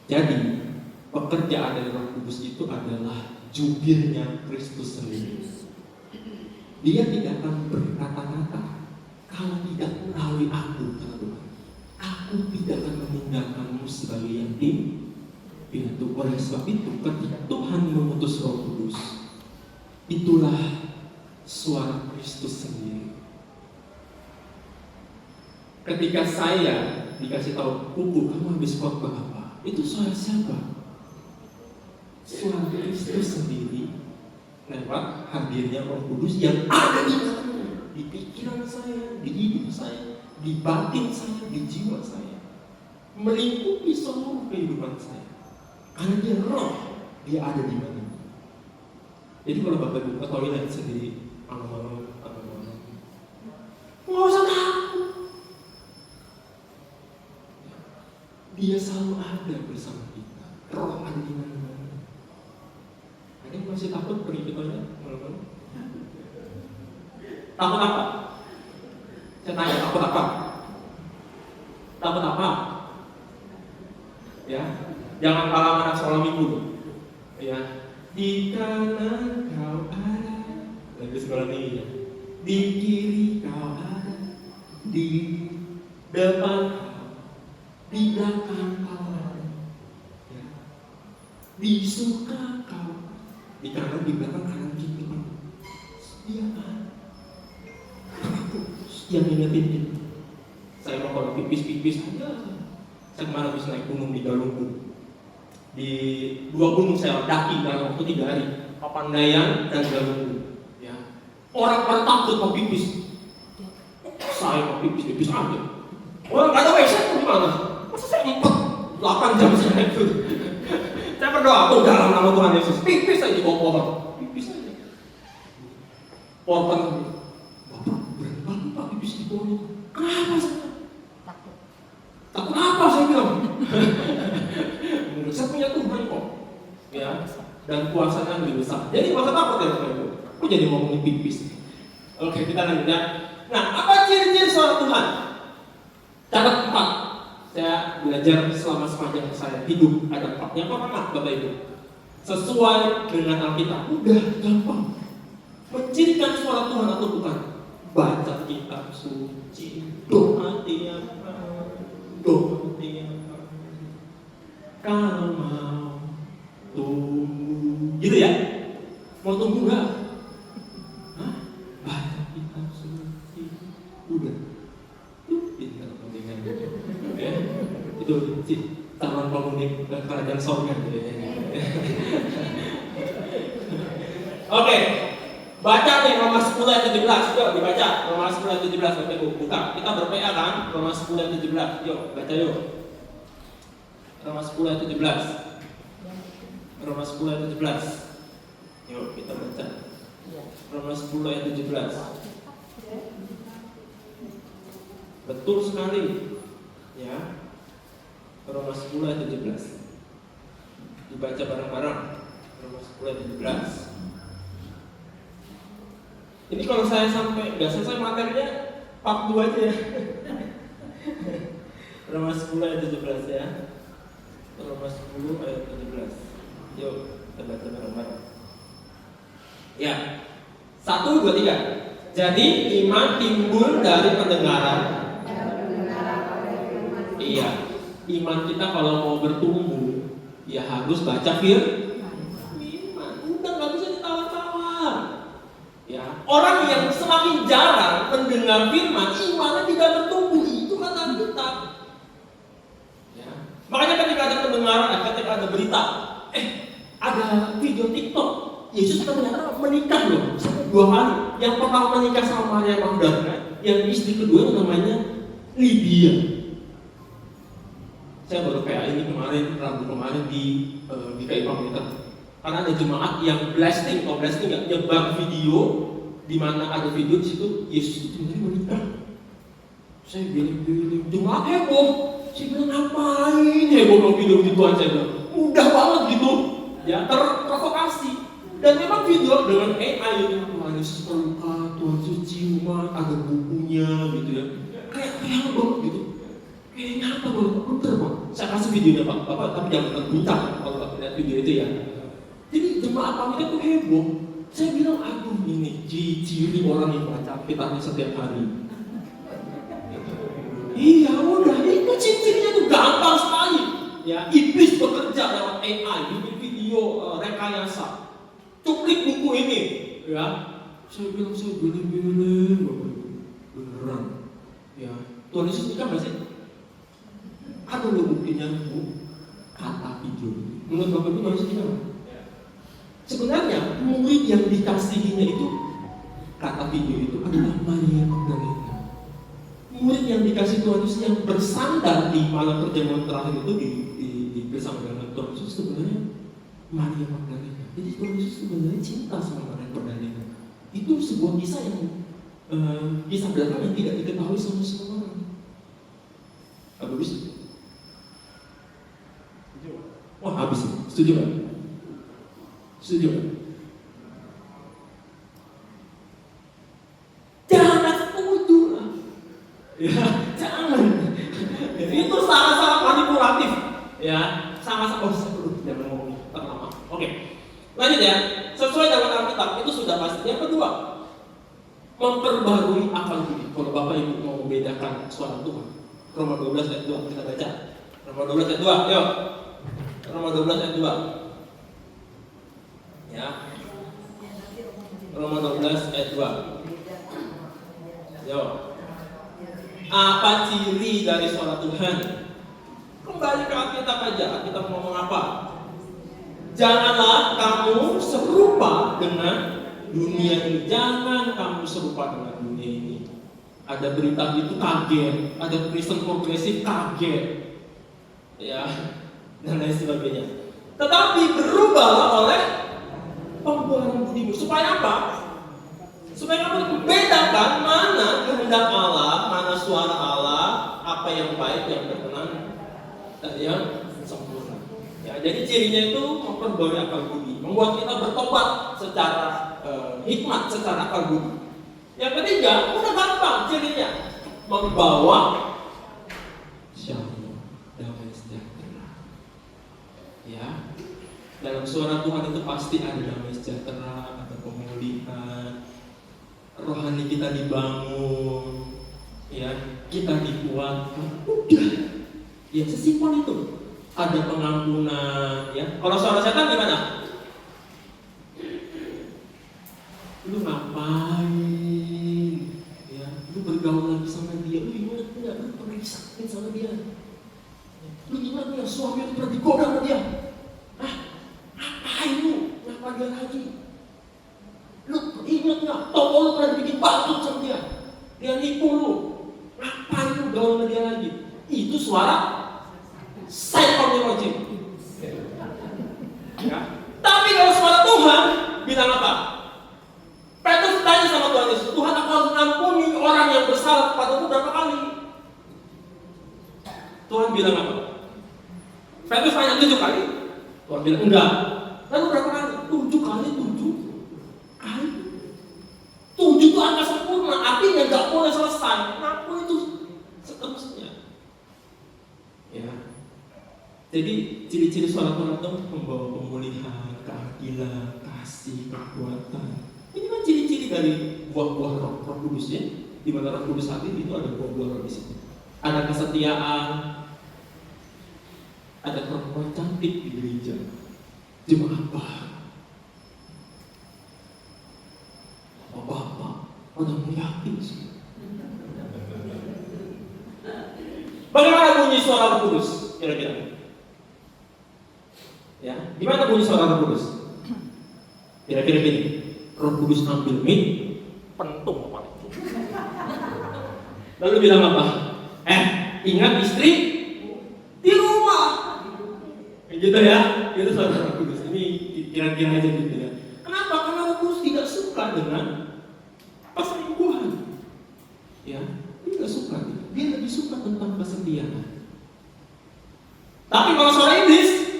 Jadi pekerjaan dari Roh Kudus itu adalah jubirnya Kristus sendiri. Dia tidak akan berkata-kata kalau tidak melalui aku, kata Tuhan. Aku tidak akan meninggalkanmu sebagai yatim piatu. Oleh sebab itu, ketika Tuhan mengutus Roh Kudus, itulah suara Kristus sendiri. Ketika saya dikasih tahu, Kuku, kamu habis khotbah apa? Itu suara siapa? Suara Kristus sendiri lewat hadirnya Roh Kudus yang ada di mana? Di pikiran saya, di hidup saya, di batin saya, di jiwa saya, melingkupi seluruh kehidupan saya. Karena dia roh, dia ada di mana. Jadi kalau Bapak Ibu ke toilet sendiri, malam-malam, nggak usah takut. Dia selalu ada bersama kita. Roh ada di mana-mana. Ada yang masih takut pergi ke toilet malam-malam? Takut apa? Saya tanya, takut apa? Takut apa? Ya, jangan kalah anak sekolah minggu. Ya, di kanan kau ada, lagi sekolah minggu ya. Di kiri kau ada, di depan kau, di belakang kau ada. Ya, di suka kau, di kanan, di belakang, kanan kiri. Dia ada. Yang ingetin kita. Saya mau kalau pipis aja. Saya kemarin habis naik gunung di Galunggung. Di 2 gunung saya daki dalam waktu 3 hari. Papandayan dan Galunggung. Ya. Orang pada takut mau pipis. Saya mau pipis aja. Orang nggak ada WC gimana? Masa saya 8 jam saya naik turun. Saya berdoa, oh dalam nama Tuhan Yesus, pipis aja di bawah pohon. Pipis aja. Pohon pipis di bawah. Kenapa saya? Takut apa saya bilang? Saya punya Tuhan kok. Ya. Dan kuasanya lebih besar. Jadi masa takut ya Bapak Ibu? Kok jadi ngomongin pipis? Oke, kita lanjut ya. Nah, apa ciri-ciri suara Tuhan? Cara 4. Saya belajar selama sepanjang saya hidup ada 4. Yang pertama Bapak Ibu, sesuai dengan Alkitab. Udah gampang. Mencirikan suara Tuhan atau bukan? Baca kitab suci, doa tiap hari, kalau mau tunggu, gitu ya? Mau tunggu nggak? Baca kitab suci, udah, pintar pentingan, ya? Itu sih calon penghuni kerajaan sorga, gitu ya? Oke. Baca nih Roma 10 ayat 17, yuk dibaca Roma 10 ayat 17, Bapak Ibu, buka. Kita ber-PA kan, Roma 10 ayat 17, yuk baca yuk. Roma 10 ayat 17. Roma 10 ayat 17. Yuk kita baca. Roma 10 ayat 17. Betul sekali. Ya. Roma 10 ayat 17. Dibaca bareng-bareng. Roma 10 ayat 17. Ini kalau saya sampai nggak selesai materinya, part 2 aja ya. Roma 10 ayat 17 ya. Roma 10 ayat 17. Yuk kita baca bareng-bareng. Ya, 1, 2, 3. Jadi iman timbul dari pendengaran. Iya, iman kita kalau mau bertumbuh, ya harus baca firman. Udah nggak bisa ditawar-tawar. Ya, orang yang semakin jarang mendengar firman, imannya tidak bertumbuh. Itu kata Alkitab. Ya. Makanya ketika ada pendengaran, ketika ada berita, ada video TikTok, Yesus ternyata menikah loh, 2 kali. Yang pertama menikah sama Maria Magdalena, yang istri kedua namanya Lydia. Saya baru kayak ini kemarin, Rabu kemarin di KI Pamungkas. Karena ada jemaat yang blasting nggak nyebar video di mana ada video di situ Yesus itu menikah. Saya bilang jemaat heboh. Saya bilang ngapain heboh video gituan, saya bilang mudah banget gitu ya, terprovokasi. Dan Dan memang video dengan AI itu Tuhan Yesus terluka, Tuhan Yesus ciuman, ada bukunya gitu ya. Kayak banget gitu. Kayak nyata banget, bener Pak. Saya kasih videonya Pak, Bapak tapi jangan terbuncang kalau Bapak lihat video itu ya. Jadi jemaat panitia tuh heboh. Saya bilang, aduh ini ciri orang yang baca Alkitabnya setiap hari. Iya udah, itu ciri-cirinya tuh gampang sekali. Ya, iblis bekerja lewat AI, bikin video rekayasa. Cuplik buku ini, ya. Saya bilang saya bener-bener beneran. Ya, Tuhan Yesus nikah nggak sih? Ada loh buktinya Bu, kata video. Menurut Bapak itu Tuhan Yesus nikah nggak? Sebenarnya murid yang dikasihinya itu kata video itu adalah Maria Magdalena. Murid yang dikasih Tuhan Yesus yang bersandar di malam perjamuan terakhir itu di bersama dengan Tuhan Yesus sebenarnya Maria Magdalena. Jadi Tuhan Yesus sebenarnya cinta sama Maria Magdalena. Itu sebuah kisah yang kisah belakang yang tidak diketahui sama semua orang. Apa bisa? Wah habis, setuju nggak? Setuju nggak? Jangan setuju lah. Ya, jangan. Itu sangat-sangat manipulatif. Ya, sangat-sangat. Jangan ngomong terlama. Oke, lanjut ya. Sesuai dengan Alkitab itu sudah pasti. Yang kedua, memperbarui akal budi. Kalau Bapak Ibu mau membedakan suara Tuhan, Roma 12 ayat 2 kita baca. Roma 12 ayat 2, yuk. Roma 12 ayat 2. Ya. Roma 12 ayat 2. Yo. Apa ciri dari suara Tuhan? Kembali ke Alkitab aja. Kita mau ngomong apa? Janganlah kamu serupa dengan dunia ini. Jangan kamu serupa dengan dunia ini. Ada berita itu kaget, ada Kristen progresif kaget, ya, dan lain sebagainya. Tetapi berubahlah oleh pembuahan budimu. Supaya apa? Supaya kamu membedakan mana kehendak Allah, mana suara Allah, apa yang baik, yang berkenan, dan yang sempurna. Ya, jadi cirinya itu memperbarui akal budi, membuat kita bertobat secara hikmat, secara akal budi. Yang ketiga, udah gampang cirinya, membawa shalom, damai sejahtera. Ya, dalam suara Tuhan itu pasti ada damai sejahtera, ada pemulihan, rohani kita dibangun, ya, kita dikuatkan. Udah, ya sesimpel itu. Ada pengampunan, ya. Kalau suara setan gimana? Lu ngapain? Ya, lu bergaul lagi sama dia. Lu ingat nggak? Lu pernah disakit sama dia. Lu ingat nggak? Suami lu pernah digoda sama dia. Hah? Ngapain lu? Ngapa dia lagi? Lu ingat nggak? Toko lu pernah bikin batu sama dia. Dia nipu lu. Ngapain lu gaul sama dia lagi? Itu suara setan yang wajib. Ya. Tapi kalau suara Tuhan bilang apa? Petrus tanya sama Tuhan Yesus, Tuhan, aku harus mengampuni orang yang bersalah kepadamu berapa kali? Tuhan bilang apa? Petrus tanya 7 kali. Tuhan bilang enggak. Lalu berapa kali? 7 kali, 7 kali. 7 itu angka sempurna, artinya nggak boleh selesai. Ngaku itu seterusnya. Ya. Jadi ciri-ciri suara Tuhan itu membawa pemulihan, keadilan, kasih, kekuatan. Ini kan ciri-ciri dari buah-buah Roh Kudus ya. Di mana Roh Kudus hadir itu ada buah-buah Roh di situ. Ada kesetiaan, ada perempuan cantik di gereja, jemaat bapak, pada melihatin sih. Bagaimana bunyi suara Roh Kudus? Kira-kira? Ya, gimana bunyi suara Roh Kudus? Kira-kira gini. Roh Kudus ambil mic, pentung apa itu? Lalu bilang apa? Ingat istri di rumah. Kayak gitu ya, itu suara Roh Kudus. Ini kira-kira aja gitu ya. Kenapa? Karena Roh Kudus tidak suka dengan perselingkuhan. Ya, dia tidak suka. Dia lebih suka tentang kesetiaan. Tapi kalau suara iblis,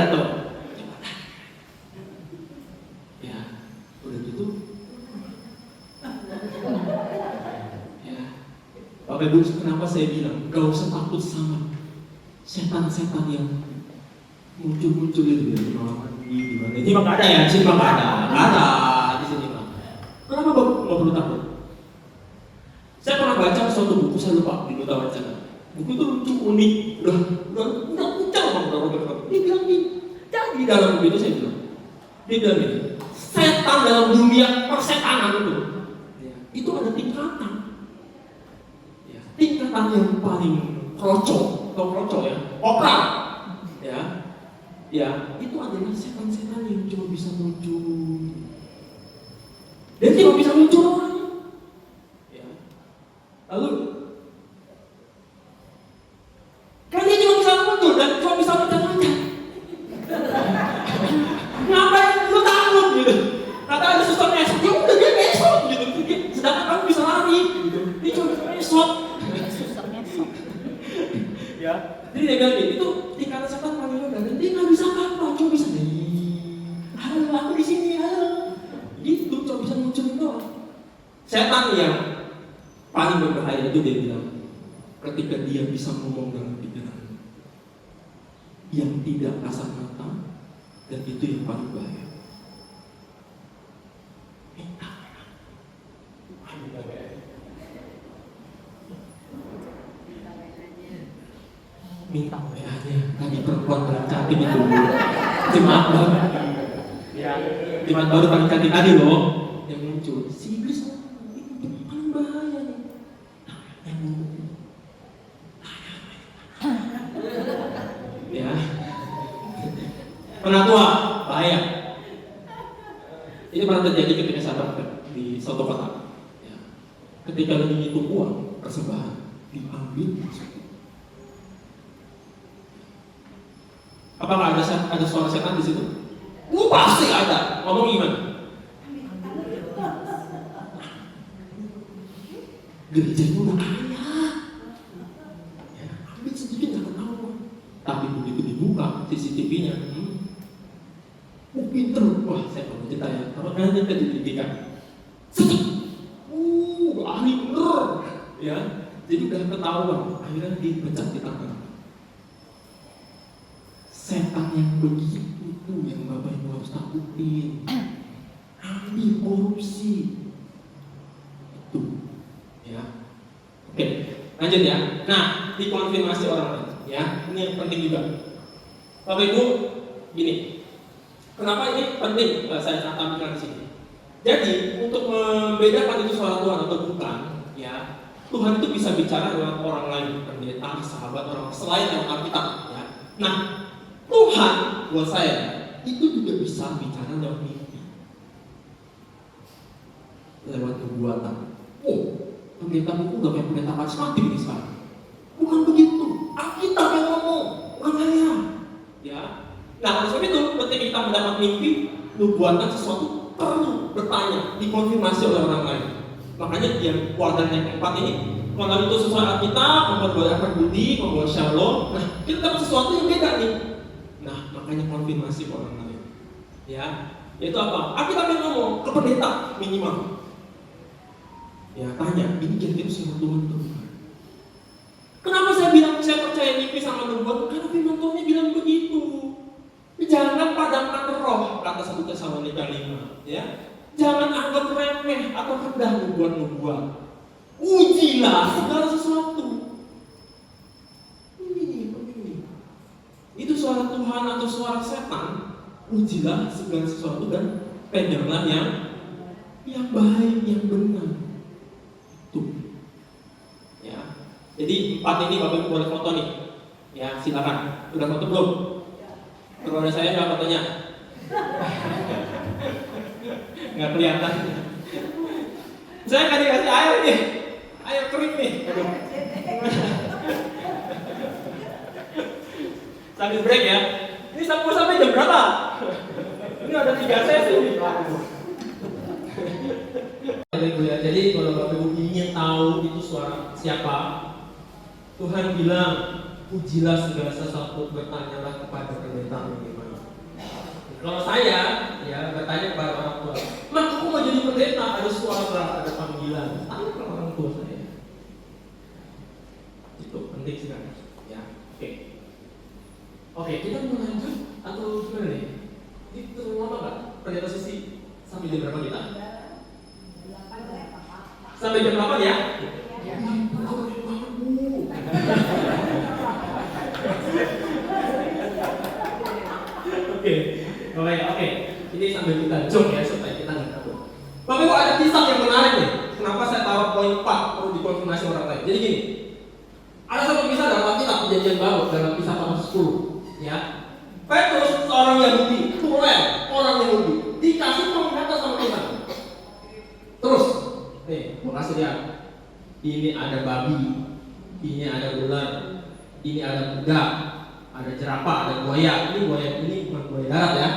ada tuh. Ya, udah gitu. Ya, Bapak Ibu, kenapa saya bilang gak usah takut sama setan-setan yang muncul-muncul itu ya, di mana? Ini mah nggak ada ya, di sini mah nggak ada di sini mah. Kenapa Bapak nggak perlu takut? Saya pernah baca suatu buku, saya lupa di Duta Wacana. Buku itu lucu, unik, udah pucat bang, udah Robert. Dia bilang gini, jadi di dalam buku itu saya bilang, dia bilang gini, setan dalam dunia persetanan itu ada tingkatan. Ya, tingkatan yang paling kroco, atau kroco ya, opera, ya, itu adalah setan-setan yang cuma bisa muncul. Dia cuma bisa muncul orangnya. Ya. Lalu kan dia cuma bisa muncul dan cuma bisa loncat-loncat. Ngapain lu takut gitu? Kata ada suster mesot, ya udah dia mesot gitu. Sedangkan kamu bisa lari gitu. Dia cuma bisa mesot. Susah mesok. Ya, jadi dia bilang gitu, itu tingkatan setan paling rendah dan dia nggak bisa apa-apa, cuma bisa halo aku di sini, halo. Gitu, cuma bisa munculin doang. Setan yang paling berbahaya itu dia bilang, ketika dia bisa ngomong dalam pikiran yang tidak kasar mata, dan itu yang paling bahaya. Minta WA-nya tadi perempuan paling cantik itu jemaat baru ya, jemaat baru paling cantik tadi loh yang muncul si iblis itu paling bahaya nih. Ya penatua bahaya. Ini pernah terjadi ketika saya praktek di suatu kota ya. Ketika lagi ngitung uang persembahan diambil masuk. Apakah ada suara setan di situ? Pasti ada. Ngomong gimana? Gereja itu udah kaya. Ya, ambil sedikit nggak ketahuan. Tapi begitu dibuka CCTV-nya, pinter. Wah, saya perlu cerita ya. Kalau kalian ke pendidikan, ahli bener. Ya, jadi udah ketahuan. Akhirnya dipecat di tangan. Setan yang begitu itu yang Bapak Ibu harus takutin. Ambil korupsi itu ya. Oke, lanjut ya. Nah, dikonfirmasi orang lain ya. Ini yang penting juga. Bapak Ibu, gini. Kenapa ini penting saya tampilkan di sini? Jadi, untuk membedakan itu suara Tuhan atau bukan, ya. Tuhan itu bisa bicara dengan orang lain, pendeta, sahabat, orang selain yang Alkitab ya. Nah, Tuhan buat saya itu juga bisa bicara lewat mimpi, lewat nubuatan. Pendeta itu udah kayak pendeta karismatik ini sekarang. Bukan begitu. Alkitab yang ngomong, bukan saya. Ya. Nah, oleh sebab itu ketika kita mendapat mimpi, nubuatan sesuatu perlu bertanya, dikonfirmasi oleh orang lain. Makanya yang kuadran yang keempat ini, kalau itu sesuai Alkitab, membuat akar budi, membuat shalom. Nah, kita dapat sesuatu yang beda nih. Nah, makanya konfirmasi ke orang lain. Ya, itu apa? Alkitab yang ngomong ke pendeta minimal. Ya, tanya, ini kira-kira firman Tuhan atau bukan? Kenapa saya bilang saya percaya mimpi sama nubuat? Karena firman Tuhan bilang begitu. Jangan padamkan roh, kata 1 Tesalonika 5. Ya, jangan anggap remeh atau rendah nubuat-nubuat. Ujilah segala sesuatu. Itu suara Tuhan atau suara setan, ujilah segala sesuatu dan peganglah yang baik, yang benar. Tuh. Ya. Jadi 4 ini Bapak Ibu boleh foto nih. Ya, silakan. Udah foto belum? Kalau ada saya nggak fotonya. Nggak kelihatan. Saya nggak dikasih air nih. Air kering nih. Sambil break ya. Ini sampai jam berapa? Ini ada 3 sesi. Jadi kalau Bapak Ibu ingin tahu itu suara siapa, Tuhan bilang, ujilah segala sesuatu, bertanyalah kepada pendeta bagaimana. Kalau saya ya bertanya kepada orang tua, "Mak, aku mau jadi pendeta, ada suara, ada panggilan." Tanya ke orang tua saya. Itu penting sekali. Ya, oke. Oke, kita mau lanjut atau gimana nih? Itu lama nggak? Pendeta Susi sampai jam berapa kita? Sampai jam 8 ya? Oke. Ini sambil kita jog ya supaya kita nggak takut. Bapak Ibu, ada kisah yang menarik nih. Kenapa saya taruh poin 4 perlu dikonfirmasi orang lain? Jadi gini, ada satu kisah dalam Alkitab Perjanjian Baru dalam Kisah pasal 10. Ya, Petrus seorang Yahudi, tulen orang Yahudi, dikasih penglihatan sama Tuhan. Terus, nih, mau kasih lihat. Ini ada babi, ini ada ular, ini ada kuda, ada jerapah, ada buaya. Ini bukan buaya darat ya.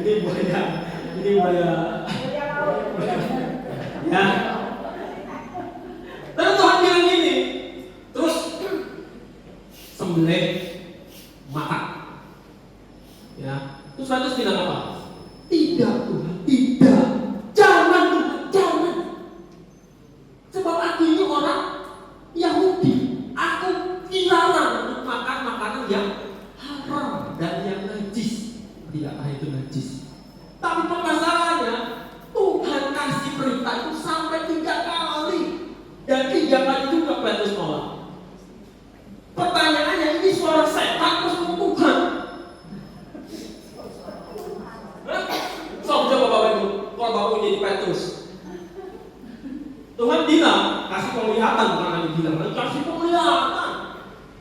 Ini buaya. Ya. Lalu Tuhan bilang gini, terus sembelih makan. Ya. Terus Petrus bilang apa? Tidak Tuhan, tidak. Jangan Tuhan, jangan. Sebab aku ini orang Yahudi. Aku dilarang untuk makan makanan yang haram dan yang najis. Tidakkah itu najis? Tapi permasalahannya, Tuhan kasih perintah itu sampai 3 kali. Dan 3 kali juga Petrus nolak. Pertanyaannya, ini suara setan atau suara Tuhan? Coba Bapak Ibu, kalau Bapak Ibu jadi Petrus, Tuhan bilang, kasih penglihatan, bukan hanya bilang, kasih penglihatan.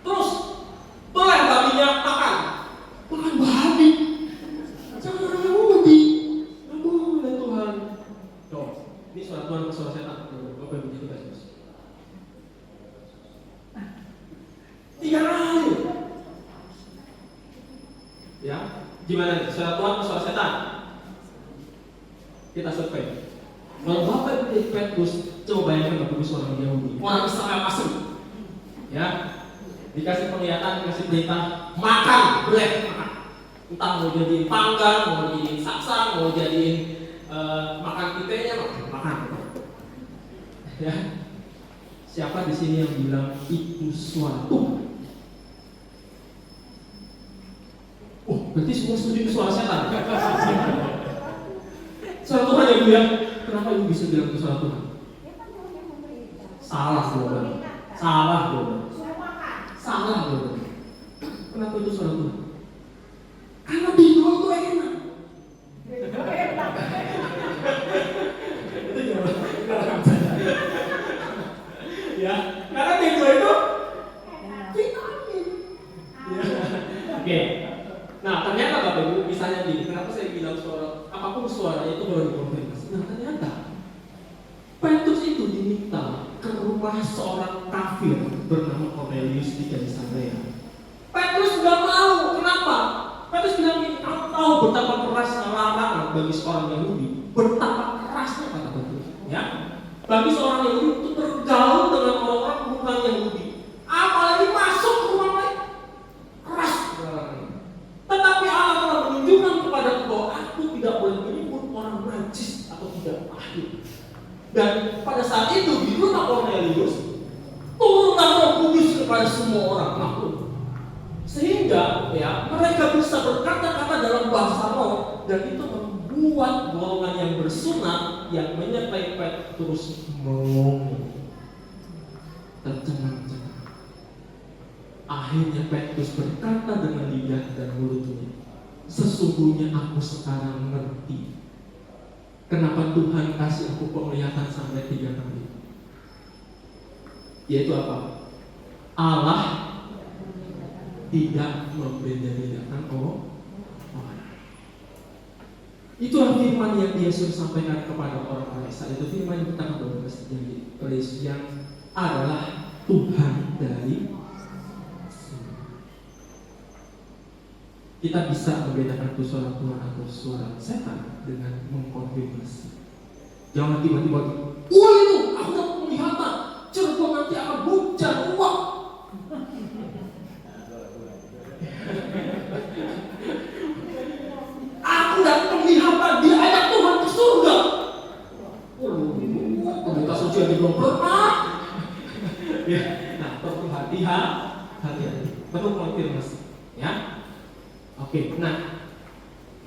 Terus, boleh babinya makan babi. Jangan orang Yahudi. Nggak boleh Tuhan. Tuh, ini suara Tuhan ke suara setan. Bapak Ibu jadi Petrus. 3 kali. Ya, gimana nih? Suara Tuhan ke suara setan? Kita survei. Kalau Bapak Ibu jadi Petrus, coba bayangkan Bapak Ibu seorang Yahudi, orang Israel asli. Ya, dikasih penglihatan, dikasih perintah, makan, boleh makan. Entah mau jadiin panggang, mau jadiin saksang, mau jadiin makan pitenya, makan. Ya, siapa di sini yang bilang itu suara Tuhan? Oh, berarti semua setuju suara setan. Suara Tuhan yang bilang, kenapa ibu bisa bilang itu suara Tuhan? Salah jawaban. Salah jawaban. Kenapa itu suara Tuhan? Karena bingung itu enak. Itu jawaban. Ya, karena bingung itu vitamin. Ya. Oke. Nah, ternyata Bapak Ibu, misalnya gini, kenapa saya bilang suara, apapun suaranya itu baru dikonfirmasi. Nah, ternyata Petrus itu diminta ke rumah seorang kafir bernama Cornelius di Kaisarea. Petrus nggak mau, kenapa? Petrus bilang gini, kamu tahu betapa kerasnya larangan bagi seorang Yahudi, betapa kerasnya kata Petrus, ya, bagi seorang Yahudi untuk bergaul dengan orang-orang bukan Yahudi, apalagi masuk ke rumah lain, keras. Tetapi Allah telah menunjukkan kepadaku bahwa aku tidak boleh menyebut orang najis atau tidak ahli. Dan pada saat itu di rumah Cornelius turunlah Roh Kudus kepada semua orang makhluk, sehingga ya mereka bisa berkata-kata dalam bahasa roh, dan itu membuat golongan yang bersunat yang menyertai Petrus melongo tercengang-cengang. Akhirnya Petrus berkata dengan lidah dan mulutnya, sesungguhnya aku sekarang mengerti kenapa Tuhan kasih aku penglihatan sampai 3 kali. Yaitu apa? Allah tidak membeda-bedakan orang. Itulah firman yang Yesus sampaikan kepada orang-orang Israel. Itu firman yang pertama bahwa Yesus yang adalah Tuhan dari semua. Kita bisa membedakan itu suara Tuhan atau suara setan dengan mengkonfirmasi. Jangan tiba-tiba, wah itu, aku dapat penglihatan, Cirebon nanti akan hujan uang. perlu konfirmasi, ya. Oke, nah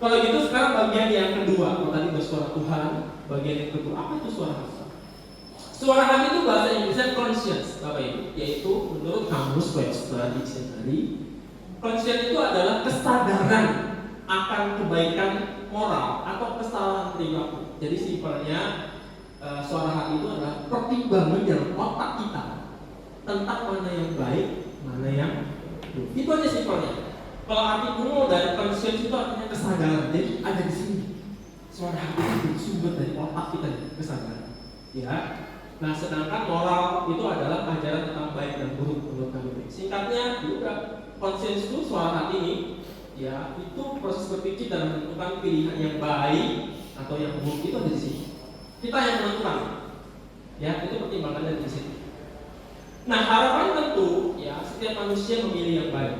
kalau gitu sekarang bagian yang kedua. Kalau tadi bersuara Tuhan, bagian yang kedua apa itu suara hati? Suara hati itu bahasa Inggrisnya conscience, Bapak Ibu, yaitu menurut Kamus Webster Dictionary, conscience itu adalah kesadaran akan kebaikan moral atau kesalahan perilaku. Jadi simpelnya suara hati itu adalah pertimbangan dalam otak kita tentang mana yang baik, mana yang buruk. Itu aja simpelnya. Kalau arti kuno dari conscience itu artinya kesadaran. Jadi ada di sini. Suara hati itu sumber dari otak kita, kesadaran. Ya. Nah, sedangkan moral itu adalah ajaran tentang baik dan buruk menurut kami. Singkatnya, juga conscience itu suara hati ini, ya, itu proses berpikir dalam menentukan pilihan yang baik atau yang buruk itu ada di sini. Kita yang menentukan. Ya, itu pertimbangannya di sini. Nah, harapan tentu, ya, setiap manusia memilih yang baik.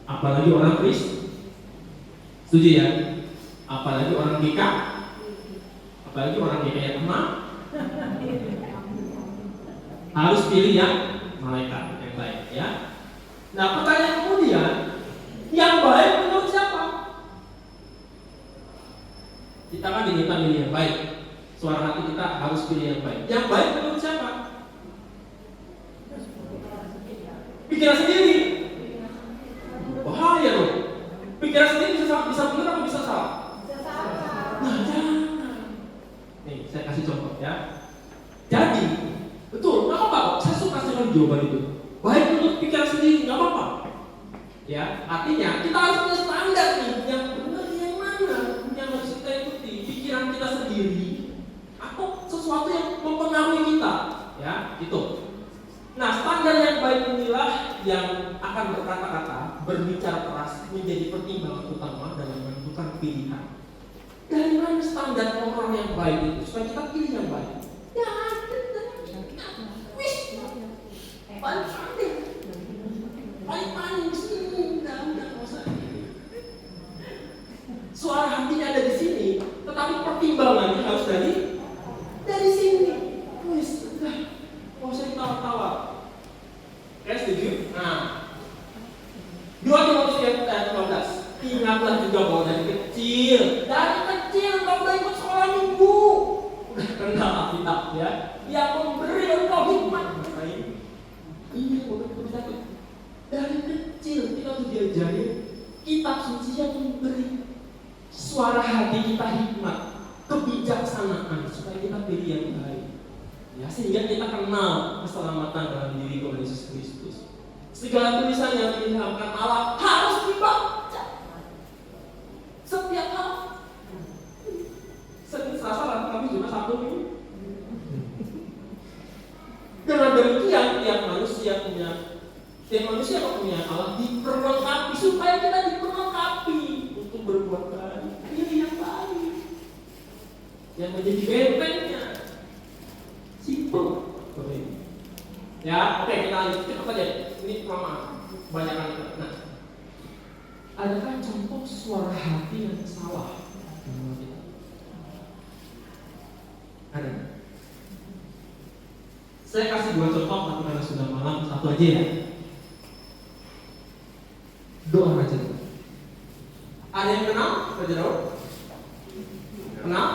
Apalagi orang Kristen, setuju ya? Apalagi orang GK, apalagi orang GK emak, harus pilih yang malaikat yang baik, ya. Nah, pertanyaan kemudian, yang baik menurut siapa? Kita kan diminta pilih yang baik. Suara hati kita harus pilih yang baik. Yang baik menurut siapa? Pikiran sendiri. Bahaya loh. Pikiran sendiri bisa benar atau bisa salah? Nah, jangan. Nih, saya kasih contoh ya. Jadi, betul, nggak apa-apa. Saya suka sekali jawaban itu. Baik menurut pikiran sendiri, nggak apa-apa. Ya, artinya kita harus punya standar nih, yang benar yang mana yang harus kita ikuti. Pikiran kita sendiri atau sesuatu yang mempengaruhi kita, ya, gitu. Nah, standar yang baik inilah yang akan berkata-kata, berbicara keras, menjadi pertimbangan utama dalam menentukan pilihan. Dari mana standar orang yang baik itu supaya kita pilih yang baik? Ya, wis, paling paling sini, udah usah. Suara hatinya ada di sini, tetapi pertimbangannya harus dari sini. Wis, udah, nggak usah ketawa-tawa. Oke, setuju? Nah, 2 Timotius 3:15. Ingatlah juga bahwa dari kecil kau udah ikut sekolah minggu, udah kenal Alkitab ya, yang memberi engkau hikmat. Ini udah bersatu. Dari kecil kita tuh diajari kitab suci yang memberi suara hati kita hikmat, kebijaksanaan supaya kita pilih yang baik. Ya, sehingga kita kenal keselamatan dalam diri Tuhan Yesus Kristus. Segala tulisan yang diilhamkan Allah harus dibaca. Setiap hal. Senin Selasa lah, kami juga Sabtu Minggu. Dengan demikian tiap manusia punya Allah diperlengkapi supaya kita diperlengkapi untuk berbuat baik. Pilih yang baik, yang menjadi bentengnya. Simple. Ya, oke, kita lanjut cepat aja. Ini lama, banyak kali. Nah, adakah contoh suara hati yang salah? Ada. Saya kasih 2 contoh, tapi karena sudah malam, satu aja ya. Doa Raja Daud. Ada yang kenal Raja Daud? Kenal?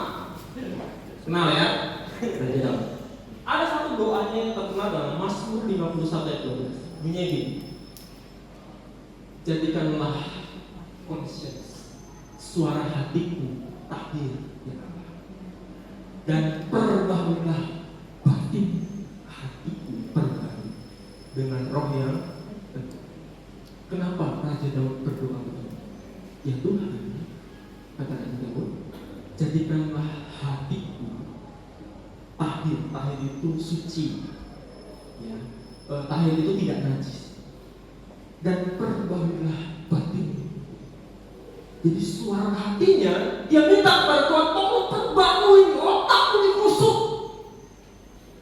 Kenal ya? Raja Daud. Ada satu doanya yang terkenal dalam Mazmur 51 ayat 12. Bunyinya gini. Jadikanlah conscience suara hatiku takdir ya Allah, dan perbaharilah batin hatiku perbaharui dengan roh yang teguh. Kenapa Raja Daud berdoa begitu? Ya Tuhan, kata Raja Daud, jadikanlah hatiku tahir itu suci, ya, tahir itu tidak najis, dan perbaharilah batin. Jadi suara hatinya dia minta kepada Tuhan, tolong perbarui otakku dikusuk,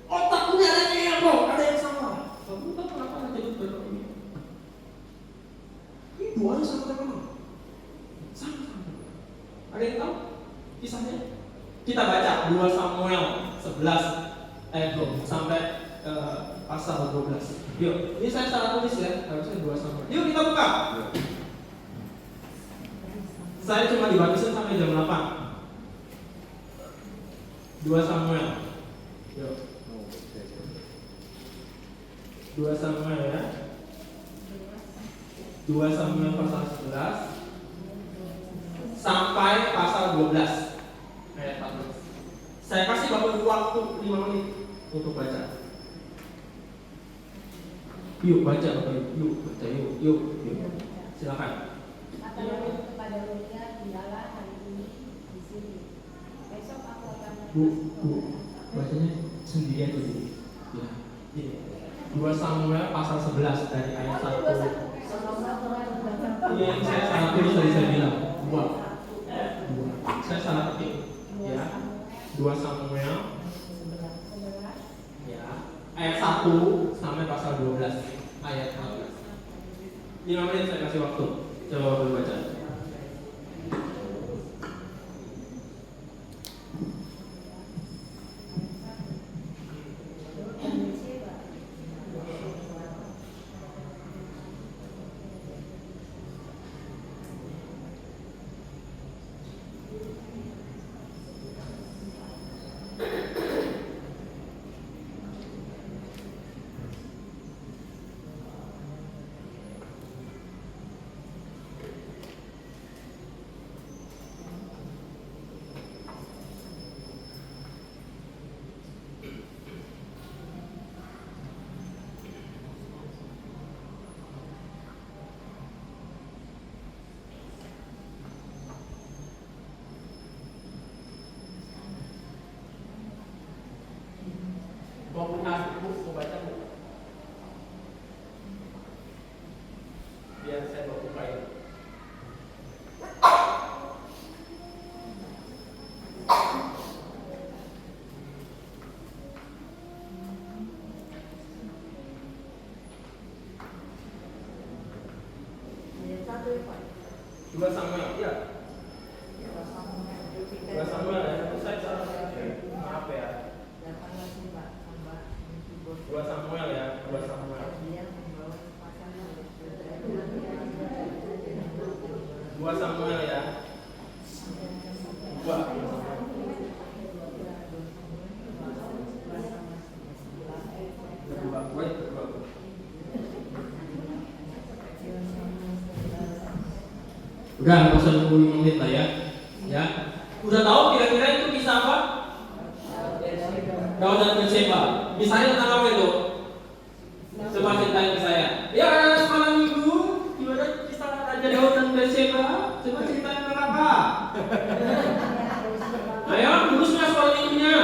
otakku ini ada yang ada yang salah. Kamu tahu kenapa Raja Daud berdoa ini? Ini doanya sama-sama. Ada yang tahu kisahnya? Kita baca 2 Samuel 11 ayat 20 sampai pasal 12. Yuk, ini saya salah tulis ya, harusnya 2 Samuel. Yuk kita buka. Saya cuma dibatasin sampai jam 8. 2 Samuel. Yuk. 2 Samuel ya. 2 Samuel pasal 11 sampai pasal 12 ayat 14. Saya kasih Bapak waktu 5 menit untuk baca. Yuk baca Bapak, yuk baca, yuk. Silakan. Kata Daud kepada Uria, tinggallah hari ini di sini. Besok aku akan Bu, bacanya sendiri aja dulu. Ya, ini 2 Samuel pasal 11 dari ayat 1. Iya, ini saya salah tulis tadi saya bilang 2. Saya salah ketik. Ya, 2 Samuel. Ya, ayat 1 sampai pasal 12 ayat 14. 5 menit saya kasih waktu. Coba Bapak baca. Mau punya buku, mau baca buku. Biar saya bawa buka ini. Dua Samuel, ya. 2 Samuel ya. Saya salah. Maaf ya. 2 Samuel ya, 2 Samuel. 2 Samuel ya. 2. Udah, nggak usah nunggu 5 menit lah ya. Ya. Udah tahu kira-kira itu kisah apa? Daud dan Batseba. Misalnya tentang apa itu? Coba ceritain ke saya. Ya, malam minggu gimana kisah Raja Daud dan Batseba? Coba ceritain tentang apa? Ayo, lulus nggak sekolah minggunya?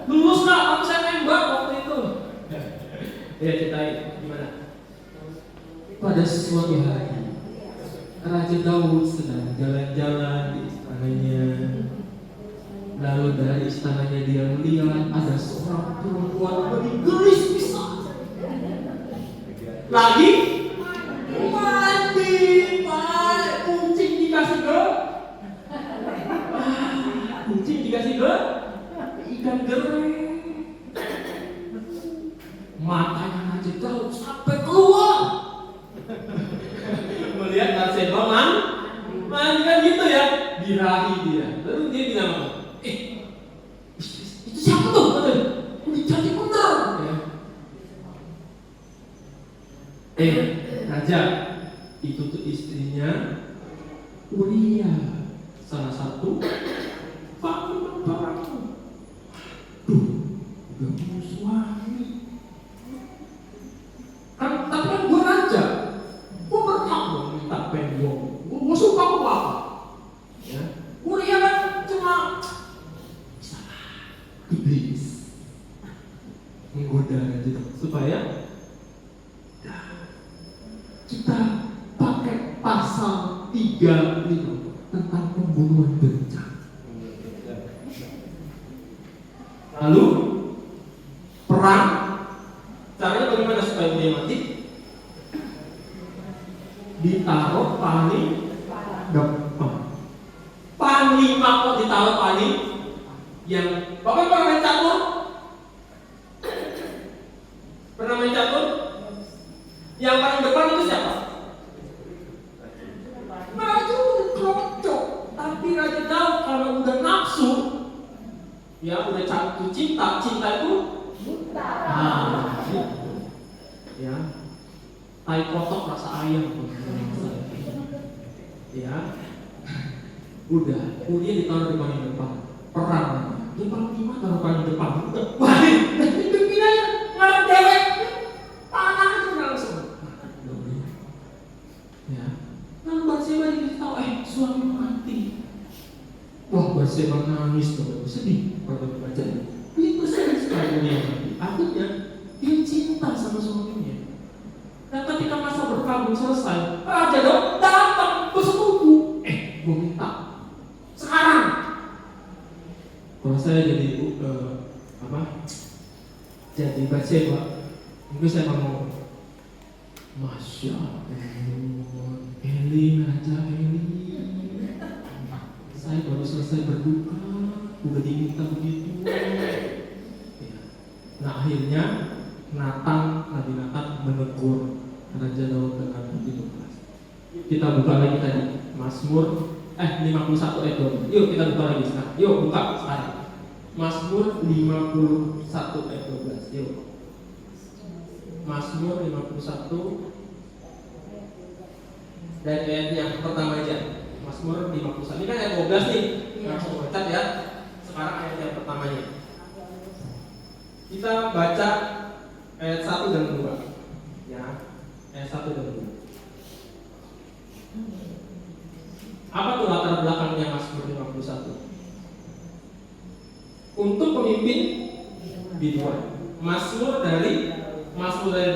Lulus nggak? Kamu saya nembak waktu itu. Ya, ceritain gimana? Pada suatu hari, Raja Daud sedang jalan-jalan di istananya. Lalu dari istananya dia melihat ada seorang perempuan bergelis pisah. Lagi mandi, Pak. Kucing dikasih ke kucing dikasih ke ikan gere. Matanya Raja Daud sampai keluar melihat Batseba mandi kan gitu ya, birahi dia. Lalu dia bilang apa? Itu siapa tuh? Udah cantik bener ya. Raja, itu tuh istrinya Uria, salah satu panglima perang. Duh, udah punya suami. Tapi kan gue raja, gue berhak dong minta penggong. Gue suka gue apa? Ya, Uria kan cuma iblis menggoda Raja Daud supaya kita pakai pasal 35 tentang pembunuhan berencana. Lalu perang, caranya bagaimana supaya dia mati? Ditaruh paling depan. Panglima kok ditaruh paling, yang Bapak pernah main catur? pandai catur? Yang paling depan itu siapa? Raja cocok. Tapi Raja Daud kalau udah nafsu, ya udah jatuh cinta itu Buta. ya tai kotok rasa ayam, ya udah, dia ditaruh di paling depan, perang, dia panglima taruh paling depan, udah, wah, ini pimpinannya ngarep dewek, panah itu langsung, ya, lalu Batseba dikasih tahu, suami mati, wah Batseba nangis tuh, sedih kalau baca ini bersedih sekali dia mati, akhirnya dia cinta sama suaminya. Dan ketika masa berkabung selesai, Raja Daud datang bersetubuh. Gue minta sekarang. Kalau saya jadi jadi Batseba, mungkin saya mau, Masya Allah, Eli, Raja Eli, saya baru selesai berduka, udah diminta begitu. Ya. Nah akhirnya Nabi Nathan menegur Raja Daud dengan begitu keras. Kita buka lagi tadi Mazmur 51 ayat 12. Yuk kita buka lagi sekarang. Yuk buka sekarang. Mazmur 51 ayat 12. Yuk. Mazmur 51 dan ayat yang pertama aja. Mazmur 51. Ini kan ayat 12 nih. Langsung baca ya. Sekarang ayat yang pertamanya. Kita baca ayat 1 dan 2. Ya. Ayat 1 dan 2. Apa tuh latar belakangnya Mazmur 51? Untuk pemimpin biduan. Mazmur dari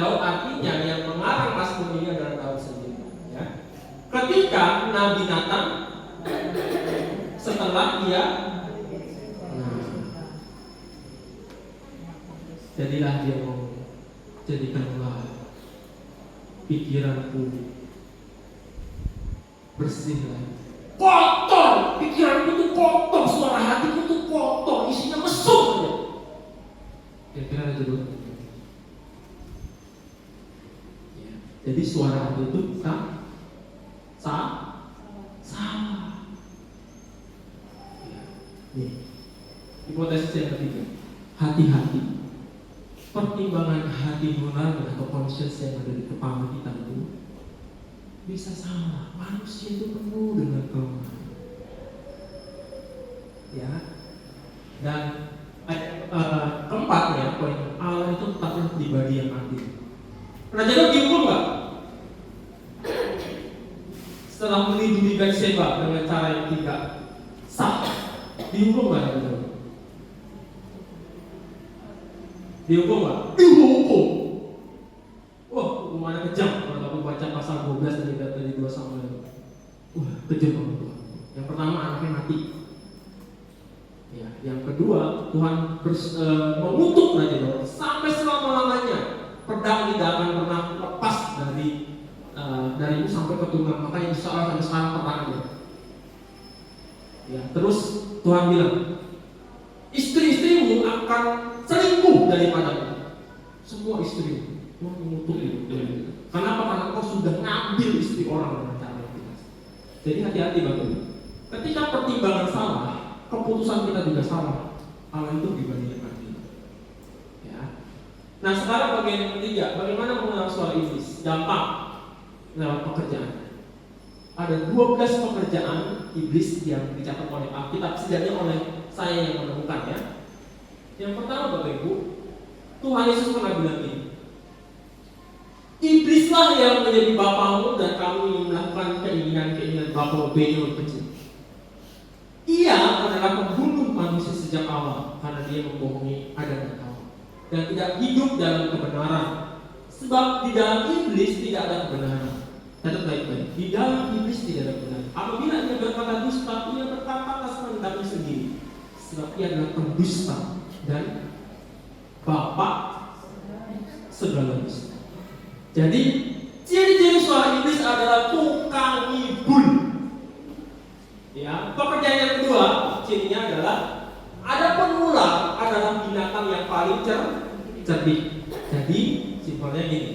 Daud, artinya yang mengarang Mazmur ini adalah Daud sendiri. Ya. Ketika Nabi Nathan setelah dia jadilah dia ngomong, jadikanlah pikiranku bersih lagi. Kotor, pikiranku tuh kotor, suara hatiku tuh kotor, isinya mesum. Kira-kira aja dulu. Ya. Jadi suara hati itu salah. Ya. Nih, hipotesis yang ketiga, hati-hati. Pertimbangan hati nurani atau conscious yang ada di kepala kita itu bisa salah. Manusia itu penuh dengan kelemahan. Ya. Dan keempatnya, poin Allah itu tetaplah pribadi yang adil. Raja Daud dihukum nggak? Setelah melindungi Batseba dengan cara yang tidak sah, dihukum nggak Raja Daud? Dihukum nggak? Dihukum. Wah, hukumannya kejam. Kalau kamu baca pasal 12 dari 2 Samuel, wah kejam banget Tuhan. Yang pertama anaknya mati. Ya, yang kedua Tuhan mengutuk Raja Daud sampai selama-lamanya. Pedang tidak akan pernah lepas dari itu sampai keturunan. Makanya insya Allah sampai sekarang perang aja. Ya, terus Tuhan bilang, istri-istrimu akan selingkuh daripadamu. Semua istri Tuhan mengutuk itu. Kenapa? Karena kau sudah ngambil istri orang dengan cara yang tidak. Jadi hati-hati Bapak. Ketika pertimbangan salah, keputusan kita juga salah. Allah itu pribadi yang adil. Ya. Nah sekarang bagian yang ketiga, bagaimana mengenal suara iblis? Gampang, lewat pekerjaan. Ada 12 pekerjaan iblis yang dicatat oleh Alkitab, setidaknya oleh saya yang menemukan ya. Yang pertama Bapak Ibu, Tuhan Yesus pernah bilang ini, iblislah yang menjadi bapamu dan kamu yang melakukan keinginan bapamu yang kecil. Ia adalah pembunuh manusia sejak awal karena dia membohongi Adam dan Hawa dan tidak hidup dalam kebenaran. Sebab di dalam iblis tidak ada kebenaran. Catat baik-baik. Di dalam iblis tidak ada kebenaran. Apabila ia berkata dusta, ia berkata atas pendapatnya sendiri. Sebab ia adalah pendusta dan bapak segala dusta. Jadi ciri-ciri suara iblis adalah tukang ngibul. Ya, pekerjaan yang kedua cirinya adalah ada penular adalah binatang yang paling cerdik. Jadi simpelnya gini.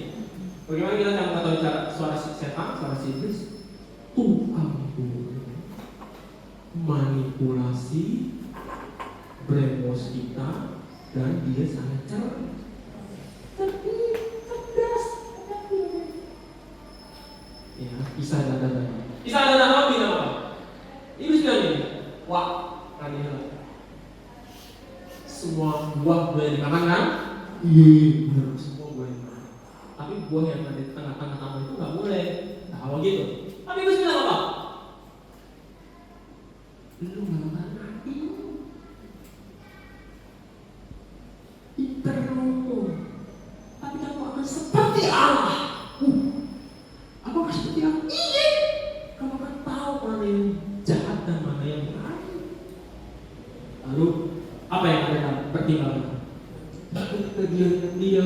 Bagaimana kita akan tahu cara suara setan, suara iblis? Tukang manipulasi, brainwash kita, dan dia sangat cerdas. Ya, Isa dan apa bilang apa? Iblis bilang gini, wah, kalian semua buah boleh dimakan kan? Iya, benar, semua boleh dimakan. Tapi buah yang ada di tengah-tengah taman itu nggak boleh. Nah, kalau gitu. Tapi Iblis bilang apa? Lu nggak akan mati. Pinter lu. Tapi kamu akan seperti Allah. Apakah seperti Allah? Iya. Kamu akan tahu mana yang jahat dan mana yang baik. Lalu apa yang mereka pertimbangkan? Ketika dia iya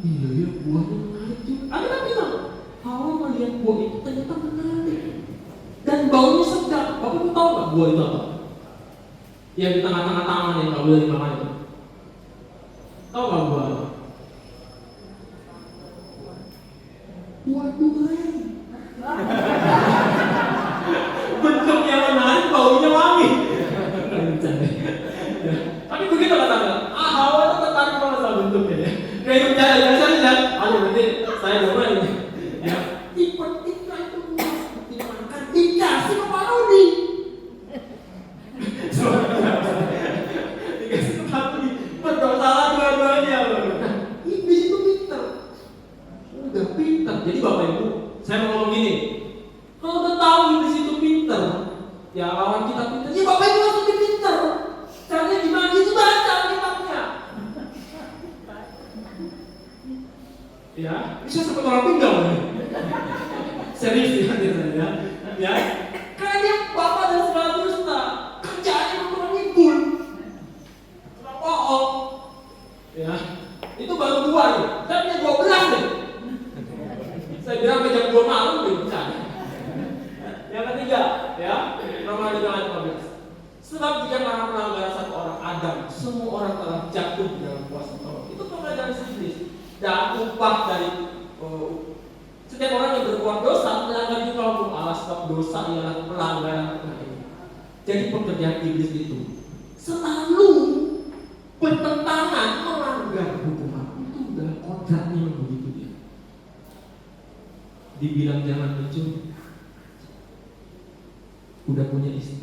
ya buahnya menarik juga. Ada kan bilang, Hawa melihat buah itu ternyata menarik dan baunya sedap. Bapak tahu nggak buah itu apa? Yang di tengah-tengah taman yang nggak boleh dimakan itu. Tahu nggak buah apa? Buah durian. Bentuknya menarik, baunya wangi. Tapi begitu katanya, Hawa itu tertarik banget sama bentuknya ya. Kayak bicara saja, aduh nanti saya coba ini. Ya, tipe-tipe itu dimakan, dikasih ke Pak Rudi. Dikasih ke Pak Rudi, berdosalah dua-duanya. Iblis itu pintar, udah pintar. Jadi Bapak Ibu, saya mau ngomong gini, kalau udah tahu iblis itu pintar, ya lawan kita pintar, ya Bapak Ibu harus lebih pintar. Caranya gimana? Itu baca kitabnya. Ya, ini saya seperti orang pinggang nih. Serius ya. Ya, karena dia bapak dan segala dusta. Kerjaannya untuk mengibul, orang bohong. Ya, itu baru 2 nih. Saya punya 12 nih. Saya bilang sampai jam 2 malam belum bisa. Yang ketiga, ya, Roma 5:15. Sebab jika karena pelanggaran satu orang Adam, semua orang telah jatuh di dalam kuasa Allah. Itu pengajaran iblis. Dan upah dari setiap orang yang berbuat dosa melanggar juga hukum Allah, sebab dosa ialah pelanggaran Tuhan ini. Jadi pekerjaan iblis itu selalu bertentangan melanggar hukum Allah. Itu udah kodratnya begitu dia. Dibilang jangan mencuri, udah punya istri.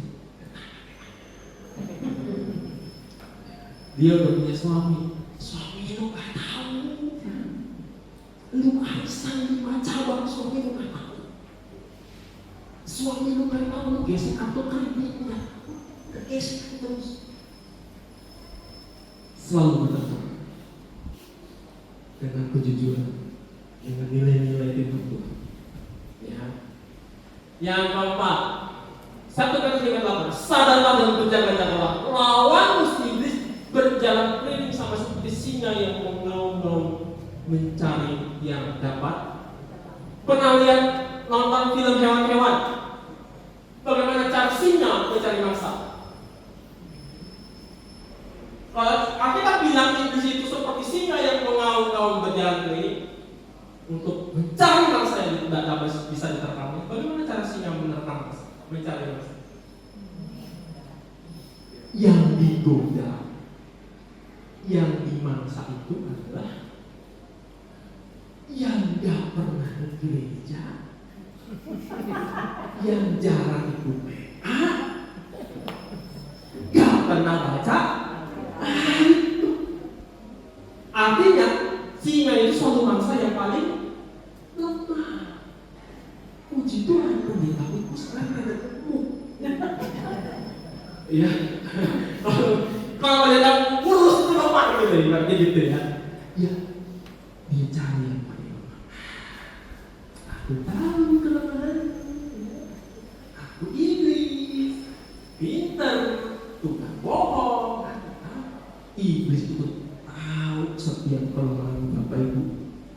Dia udah punya suami lu gak tahu. Lu arisan 5 cabang, suami lu gak tahu. Suami lu gak tahu, lu gesek kartu kreditnya, gesek terus. Selalu bertentangan dengan kejujuran, dengan nilai-nilai itu. Ya. Yang keempat, 1 Petrus 5:8, sadarlah dan berjaga-jagalah, lawan musuh iblis berjalan keliling sama seperti singa yang mengaum-ngaum mencari yang dapat. Pernah lihat nonton film hewan-hewan? Bagaimana cara singa mencari mangsa? Kalau kita bilang iblis itu seperti singa yang mengaum-ngaum berjalan keliling untuk mencari mangsa yang tidak dapat bisa diterkamnya. Bagaimana cara singa menerkam mangsa? Mencari mangsa? Yang digoda, yang dimangsa itu adalah yang gak pernah ke gereja, yang jarang ikut PA, gak pernah baca. Itu artinya singa itu suatu mangsa yang paling lemah. Puji Tuhan, pendetaku sekarang ada ketemu. Iya. Kalau pendeta kurus itu lemah gitu, ibaratnya gitu ya. Ya, dia cari yang paling lemah. Aku tahu kelemahan. Aku iblis, pintar, tukang bohong. Iblis itu tahu setiap kelemahan Bapak Ibu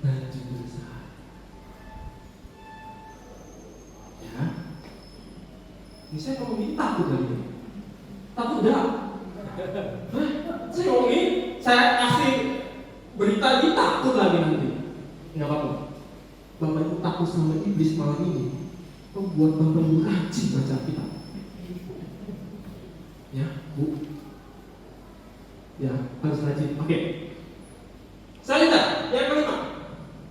dan juga saya. Ya, ini saya ngomongin takut lagi. Takut enggak? Saya ngomongin, saya kasih berita di takut lagi nanti. Bapak Ibu takut sama iblis malam ini, membuat Bapak Ibu rajin baca Alkitab. Ya, Bu. Ya, harus rajin. Oke. Selanjutnya, yang kelima.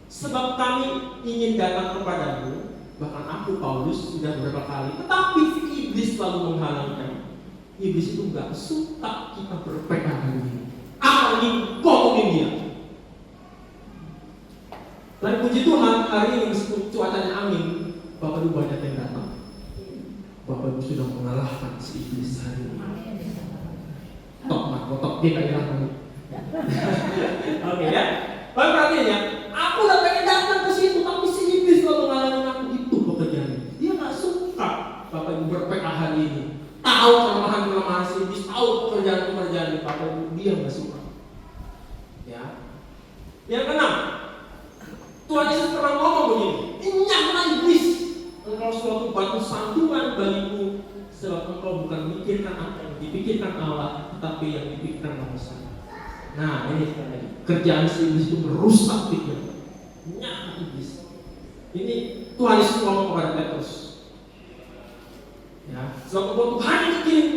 Sebab kami ingin datang kepadamu, bahkan aku Paulus sudah beberapa kali, tetapi iblis selalu menghalangkan. Iblis itu nggak suka kita berPKH ini. Apalagi ngomongin dia. Dan puji Tuhan, hari ini meskipun cuacanya angin, Bapak Ibu banyak yang datang. Bapak Ibu sudah mengalahkan si iblis hari ini. Tok, dia kayak apa? Oke ya. Bapak perhatian ya, aku udah pengen datang ke situ, tapi si iblis selalu mengalahkan aku. Itu pekerjaannya. Dia nggak suka Bapak Ibu berPKH hari ini. Tahu kelemahan si iblis, tahu pekerjaan Bapak Ibu, dia nggak suka. Ya. Yang keenam, Tuhan Yesus pernah ngomong begini, enyahlah iblis, engkau suatu batu sandungan bagiku, sebab engkau bukan memikirkan apa yang dipikirkan Allah, tetapi yang dipikirkan manusia. Nah, ini kerjaan si iblis itu merusak pikiran. Enyahlah iblis. Ini Tuhan Yesus ngomong kepada Petrus. Ya, sebab engkau Tuhan yang mikirin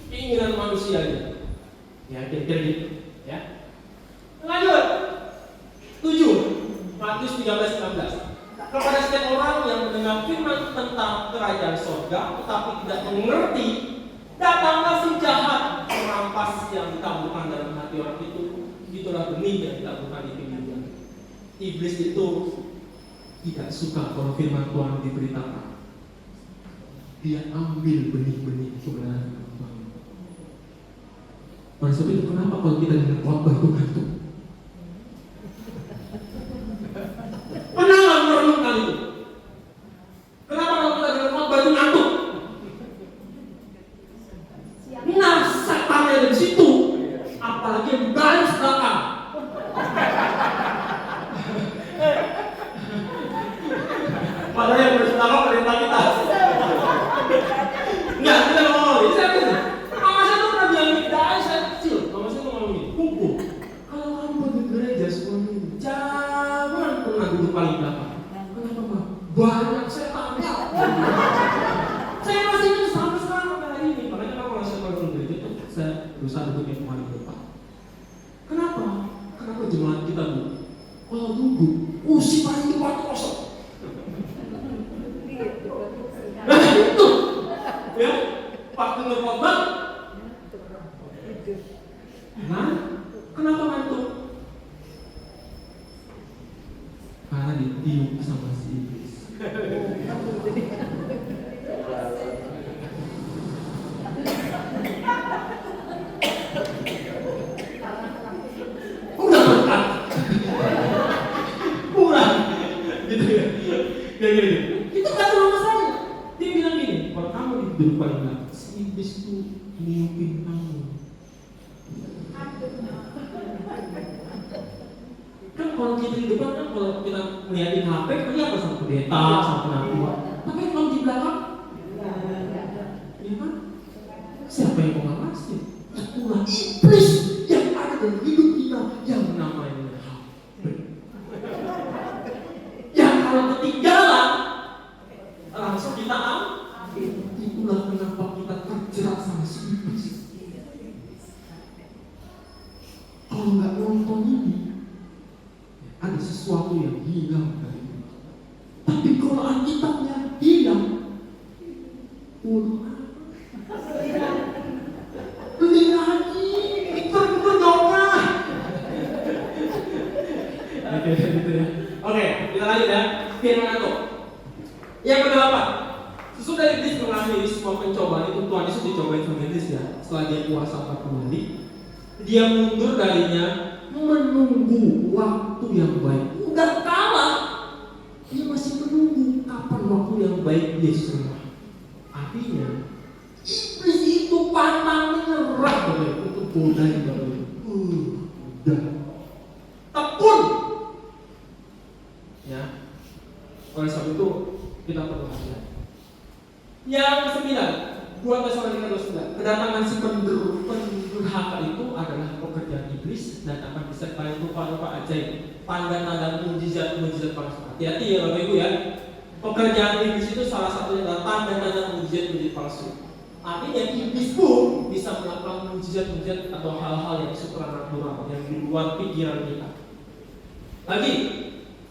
keinginan manusianya. Ya, kira-kira gitu. Ya. Lanjut. 7. Matius 13:16. Kepada setiap orang yang mendengar firman tentang kerajaan sorga tetapi tidak mengerti, datanglah si jahat merampas yang ditaburkan dalam hati orang itu. Itulah benih yang ditaburkan di pinggirnya. Iblis itu tidak suka kalau firman Tuhan diberitakan. Dia ambil benih-benih kebenaran Tuhan. Oleh sebab itu kenapa kalau kita dengar khotbah itu ngantuk? Pernah nggak merenungkan itu? Kenapa kalau kita dengar khotbah itu ngantuk? Nah, setan yang ada di situ, apalagi yang di baris belakang. Padahal yang baris belakang perintah kita. Enggak, kita nggak ngomong. Ini saya kira, mama saya tuh pernah bilang dari saya kecil, mama saya tuh ngomong gini, Kuku, kalau kamu pergi gereja semuanya, jangan pernah duduk paling belakang. Kenapa, Ma? Banyak setannya. Saya masih ingat sampai sekarang hari ini. Makanya kalau saya masuk gereja itu saya berusaha duduk yang paling depan. Kenapa? Kenapa jemaat kita Bu? Kalau duduk, si paling depan kosong. Nah itu, ya, waktu ngekhotbah. Nah, kenapa ngantuk? Karena ditiup sama si iblis. Kurang, gitu ya. Gitu. Itu kan sama saya. Dia bilang gini, kalau kamu duduk paling belakang, si iblis itu niupin kamu. Kan kalau kita di depan kan kalau kita ngeliatin HP kelihatan sama pendeta, sama penatua. Tapi kalau di belakang, ya kan? Siapa yang mau ngawasi? Itulah iblis yang ada dalam hidup kita yang namanya HP. Yang kalau ketinggalan langsung kita ambil. Itulah kenapa kita terjerat sama si iblis. Kalau nggak nonton ini, ada sesuatu yang hilang dari kita. Tapi kalau Alkitabnya hilang, beli lagi, itu berdoa. Oke, gitu ya. Oke, kita lanjut ya. Firman itu. Yang kedelapan, sesudah iblis mengalami semua pencobaan itu, Tuhan Yesus dicobain sama iblis ya. Setelah dia puasa 40 hari, dia mundur darinya menunggu waktu yang baik. Udah kalah, dia masih menunggu kapan waktu yang baik dia serah. Artinya, iblis itu pantang menyerah untuk godain Bapak. Udah tekun. Ya, oleh sebab itu kita perlu hati-hati. Yang ke-9, 2 Tesalonika 2:9, kedatangan si penderu durhaka itu adalah pekerjaan iblis dan akan disertai rupa-rupa ajaib, tanda-tanda mujizat-mujizat palsu. Hati-hati ya Bapak Ibu ya. Pekerjaan iblis itu salah satunya adalah tanda-tanda mujizat-mujizat palsu. Artinya iblis pun bisa melakukan mujizat-mujizat atau hal-hal yang supranatural yang di luar pikiran kita. Lagi,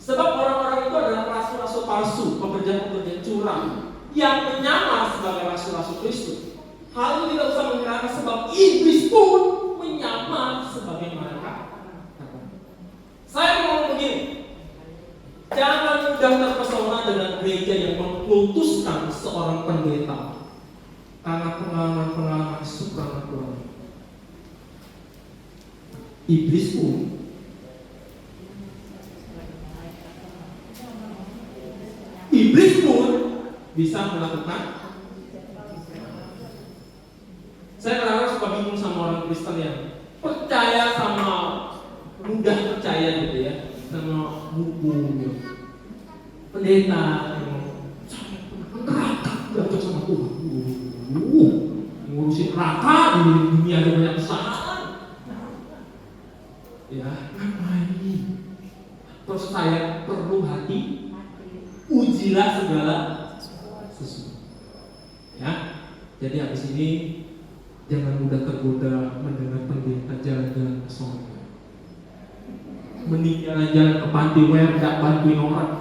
sebab orang-orang itu adalah rasul-rasul palsu, pekerjaan-pekerjaan curang yang menyamar sebagai rasul-rasul Kristus. Hal ini tidak usah mengira sebab iblis pun menyamar sebagai mereka. Saya mau begini, jangan mudah terpesona dengan gereja yang mengkultuskan seorang pendeta karena pengalaman-pengalaman supranatural. Iblis pun bisa melakukan. Saya kadang-kadang suka bingung sama orang Kristen yang percaya sama mudah percaya gitu ya, sama buku pendeta yang neraka belajar sama Tuhan, ngurusin neraka di dunia ada banyak kesalahan. Ya, ngapain? Terus saya perlu hati, ujilah segala sesuatu. Ya, jadi habis ini jangan mudah tergoda mendengar pendeta jalan-jalan ke surga. Mending jalan-jalan ke panti werda bantuin orang.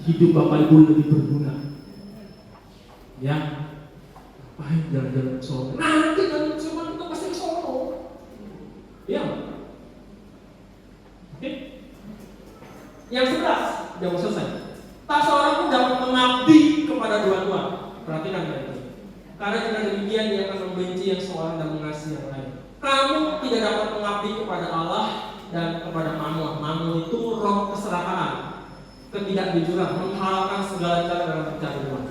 Hidup Bapak Ibu lebih berguna. Ya, ngapain jalan-jalan ke surga? Nanti kan cuma kita pasti ke sono. Ya, oke. Yang 11, udah mau selesai. Tak seorang pun dapat mengabdi kepada dua-dua. Perhatikan baik. Karena dengan demikian dia akan membenci yang seorang dan mengasihi yang lain. Kamu tidak dapat mengabdi kepada Allah dan kepada Mammon. Mammon itu roh keserakahan, ketidakjujuran, menghalalkan segala cara dalam mencari uang.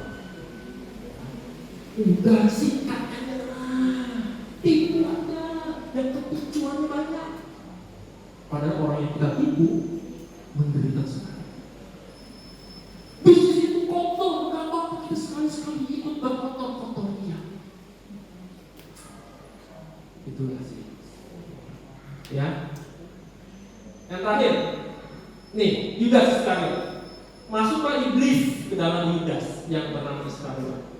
Udah sikat aja lah, tipu aja, dan kepicuannya banyak. Padahal orang yang kita tipu menderita sekali. Bisnis itu kotor, gak apa-apa kita sekali-sekali ikut berkotor-kotornya. Itulah sih. Ya. Yang terakhir, nih Yudas Iskariot. Masuklah iblis ke dalam Yudas yang bernama Iskariot,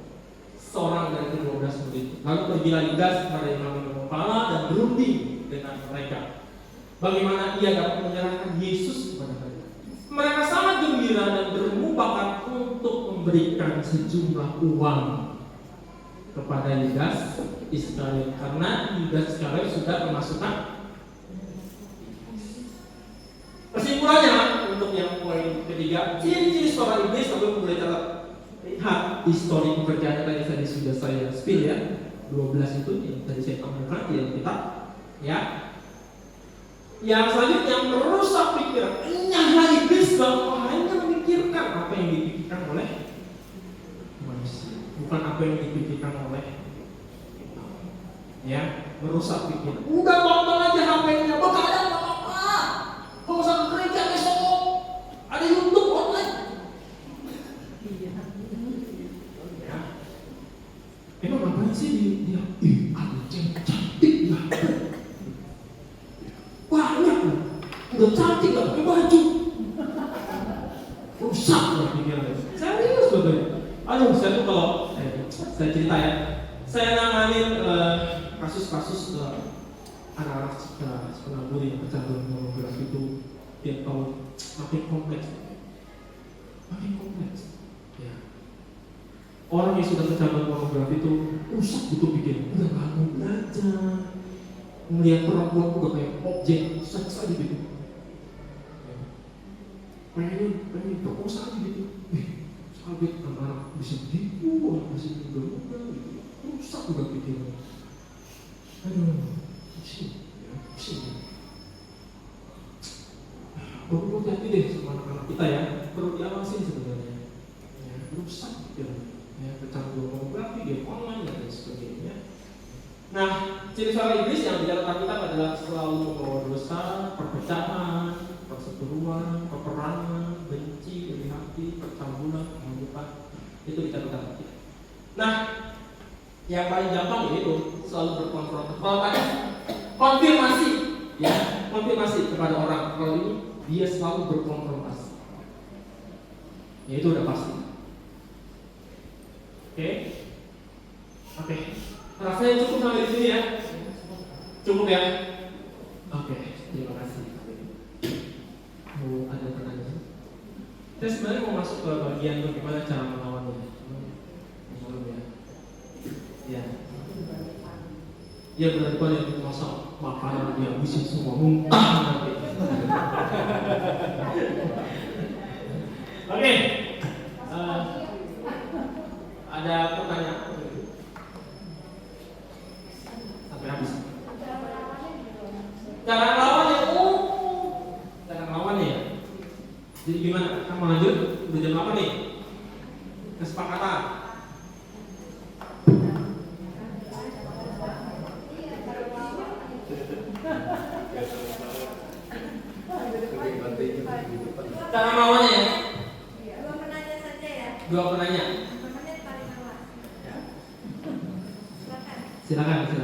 seorang dari ke-12 murid. Lalu pergilah Yudas kepada imam-imam kepala dan berunding dengan mereka bagaimana ia dapat menyerahkan Yesus kepada mereka. Mereka sangat gembira dan bermufakat untuk memberikan sejumlah uang kepada Yudas Iskariot karena Yudas Iskariot sudah kemasukan. Kesimpulannya untuk yang poin ketiga, ciri-ciri seorang iblis, Bapak boleh catat. Lihat histori pekerjaannya tadi sudah saya spill ya. 12 itu yang tadi saya temukan di Alkitab. Ya. Yang selanjutnya merusak pikiran. Nyala iblis bahwa hanya memikirkan apa yang dipikirkan oleh manusia, bukan apa yang dipikirkan oleh ya, merusak pikiran. Udah tonton aja HP-nya, begadang nggak apa-apa. Kalau usah gereja besok ada YouTube online. Ya. Emang ngapain sih dia? Ada cewek cantik ya. Banyak loh. Udah cantik gak pakai baju. Rusak lah pikirannya. Serius loh. Aduh, saya tuh kalau saya cerita ya, saya nanganin kasus-kasus anak-anak penganggur yang kecanduan pornografi itu tiap tahun makin kompleks. Ya. Orang yang sudah kecanduan pornografi itu rusak gitu pikiran, udah gak mau belajar, melihat perempuan udah kayak objek seks aja gitu. Pengen perkosa aja gitu. Sabit anak bisa gitu, orang masih muda gitu. Rusak udah pikiran. Aduh, pusing. Perlu hati deh sama anak-anak kita ya. Perlu diawasin sebenarnya. Ya, rusak pikiran. Ya, kecanduan pornografi, game online dan lain sebagainya. Nah, ciri seorang iblis yang dicatat kita adalah selalu membawa dosa, perpecahan, perseteruan, peperangan, benci, iri hati, percamburan, kehidupan. Itu dicatat kita. Nah, Yang paling gampang itu selalu berkonfrontasi. Kalau tadi konfirmasi, ya konfirmasi kepada orang. Kalau ini dia selalu berkonfrontasi. Ya itu udah pasti. Oke. Rasanya cukup sampai di sini ya. Cukup ya. Oke. Terima kasih. Mau ada pertanyaan? Saya sebenarnya mau masuk ke bagian bagaimana cara melawannya. Belum ya. Ya. Ya benar-benar yang masa makanan dihabisin semua muntah nanti. Oke. Ada pertanyaan? Sampai habis. Cara lawannya, cara lawannya ya. Jadi gimana? Kita mau lanjut? Udah jam apa nih? Kesepakatan. Cara lawannya ya? Dua penanya saja ya. Dua penanya. Menit paling awal. Silakan.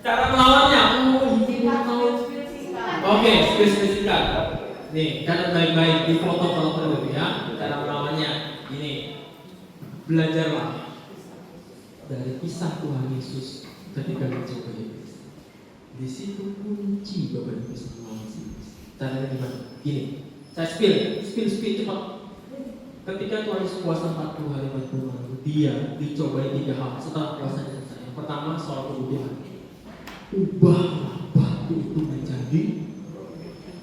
Cara melawannya, oke, spesifikkan. Nih, catat baik-baik di foto kalau perlu ya. Cara melawannya, ini belajarlah dari kisah Tuhan Yesus ketika mencoba iblis. Di situ kunci Bapak Ibu bisa melawan iblis. Caranya gimana? Gini, saya spill cepat. Ketika Tuhan Yesus puasa 40 hari 40 malam, dia dicobai 3 hal setelah puasanya selesai. Yang pertama soal kebutuhan. Ubahlah batu itu menjadi.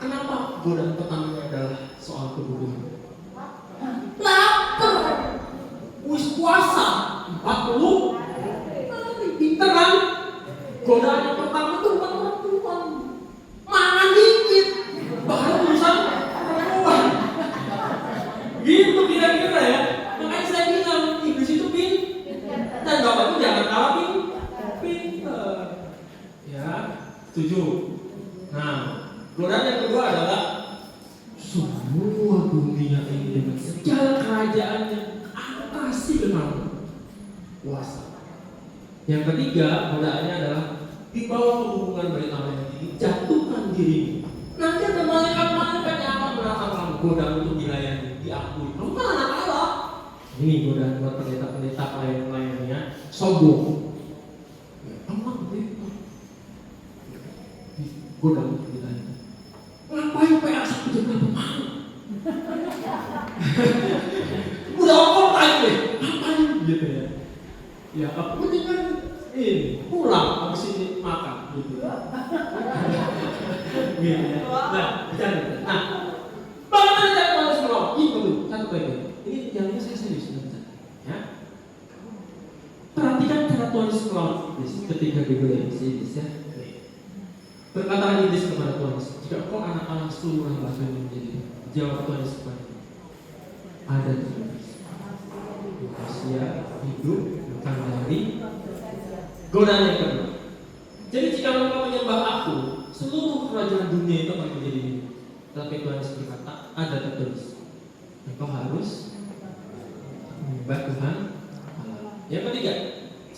Kenapa godaan pertamanya adalah soal kebutuhan? Lapar. Wis puasa 40. Pinter kan? Godaan yang pertama itu bukan orang Tuhan. Makan dikit. Baru urusan perempuan. Gitu kira-kira ya. Makanya saya bilang iblis itu pinter. Dan Bapak itu jangan kalah pinter. Ya, setuju. Nah, godaan yang kedua adalah semua dunia ini dengan segala kerajaannya kasih ke kamu kuasa. Yang ketiga, godaannya adalah di bawah hubungan beritama yang ini jatuhkan dirimu. Nanti ada malaikat-malaikat yang akan menatang kamu. Godaan untuk dilayani, diakui. Kamu kan anak Allah. Ini godaan buat pendeta-pendeta pelayan-pelayannya sombong. Kamu kan pendeta. Godaan untuk dilayani. Ngapain PA satu jam berapa malam? Udah okor aja deh. Ngapain gitu ya? Ya, aku mendingan ini pulang habis ini makan gitu. Gitu ya. Nah, bercanda. Nah, bagaimana cara harus melawan? Ini betul, satu lagi. Ini yang saya serius bercanda. Ya. Perhatikan cara Tuhan Yesus melawan iblis ketika dibeli iblis ya. Berkata iblis kepada Tuhan Yesus, jika kau anak Allah seluruh bahasa yang menjadi. Jawab Tuhan Yesus kepada ada tertulis. Manusia hidup bukan dari godaan yang kedua. Jadi jika engkau menyembah aku, seluruh kerajaan dunia itu akan menjadi milik. Tapi Tuhan Yesus berkata, ada tertulis. Engkau harus menyembah Tuhan Allah. Yang ketiga,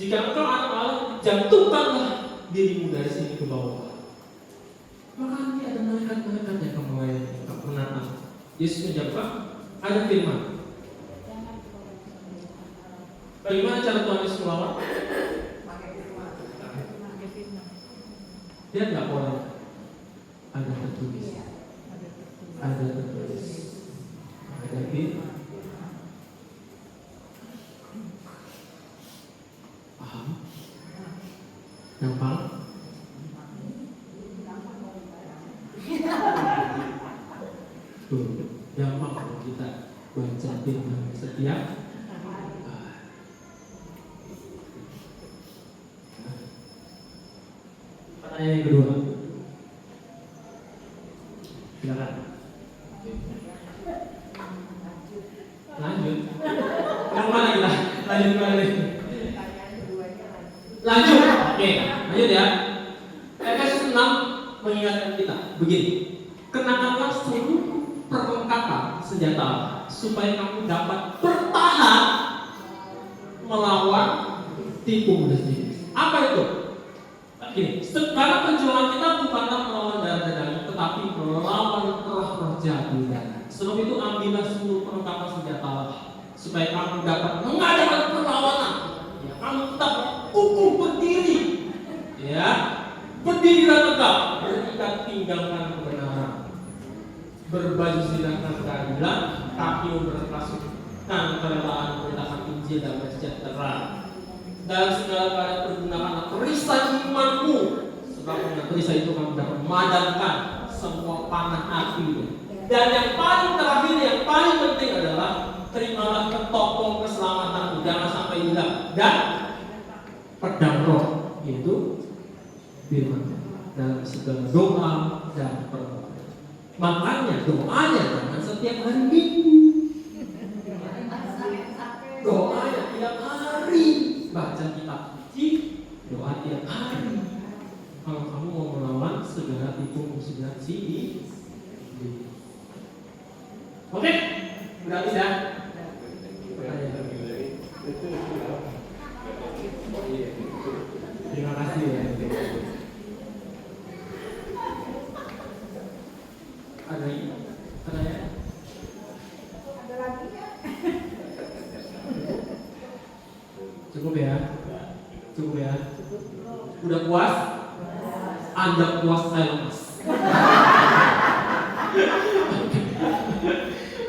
jika engkau anak Allah, jatuhkanlah dirimu dari sini ke bawah. Maka nanti ada malaikat-malaikat yang akan melayani, akan menatang. Yesus menjawab, ada firman. Bagaimana cara Tuhan Yesus melawan? Dia nggak boleh. Ada tertulis. Ada tertulis. Ada firman. Paham? Gampang? Tuh, gampang kalau kita baca firman setiap. Pertanyaan yang kedua, silakan. Lanjut. Kemana kita? Lanjut kemana nih? Lanjut. Oke, lanjut ya. Efesus 6 mengingatkan kita begini. Kenakanlah seluruh perlengkapan senjata supaya kamu dapat bertahan melawan tipu muslihat. Apa itu? Gini, sekarang perjuangan kita bukanlah melawan darah dan daging, tetapi melawan roh-roh jahat di dalam. Sebab itu ambillah seluruh perlengkapan senjata supaya kamu dapat mengadakan perlawanan. Ya, kamu tetap kukuh berdiri. Ya, berdirilah tegak, berikat pinggangkan kebenaran, berbaju zinakan keadilan, kakimu berpasukan kerelaan memberitakan Injil dan sejahtera. Dalam segala keadaan pergunakanlah perisai imanmu, sebab dengan perisai itu kamu dapat memadamkan semua panah api. Dan yang paling terakhir, yang paling penting adalah terimalah ketopong keselamatanmu, jangan sampai hilang. Dan pedang roh, yaitu firman dalam segala doa dan permohonan. Makanya doanya jangan setiap hari Minggu, doanya tiap hari. Baca kitab suci, doa tiap hari. Kalau kamu mau melawan segala tipu muslihat sini. Oke, udah bisa. Terima kasih ya. Ada lagi? Pertanyaan? Ada lagi ya? Cukup ya? Cukup ya? Udah puas? Anda puas, saya lemas.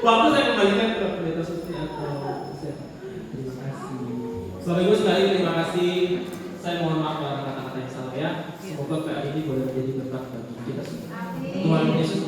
Waktu saya kembalikan ke pendeta Susi atau terima kasih. Bapak Ibu sekalian, terima kasih. Saya mohon maaf kalau ada kata-kata yang salah ya. Semoga PA ini boleh menjadi berkat bagi kita semua. Tuhan Yesus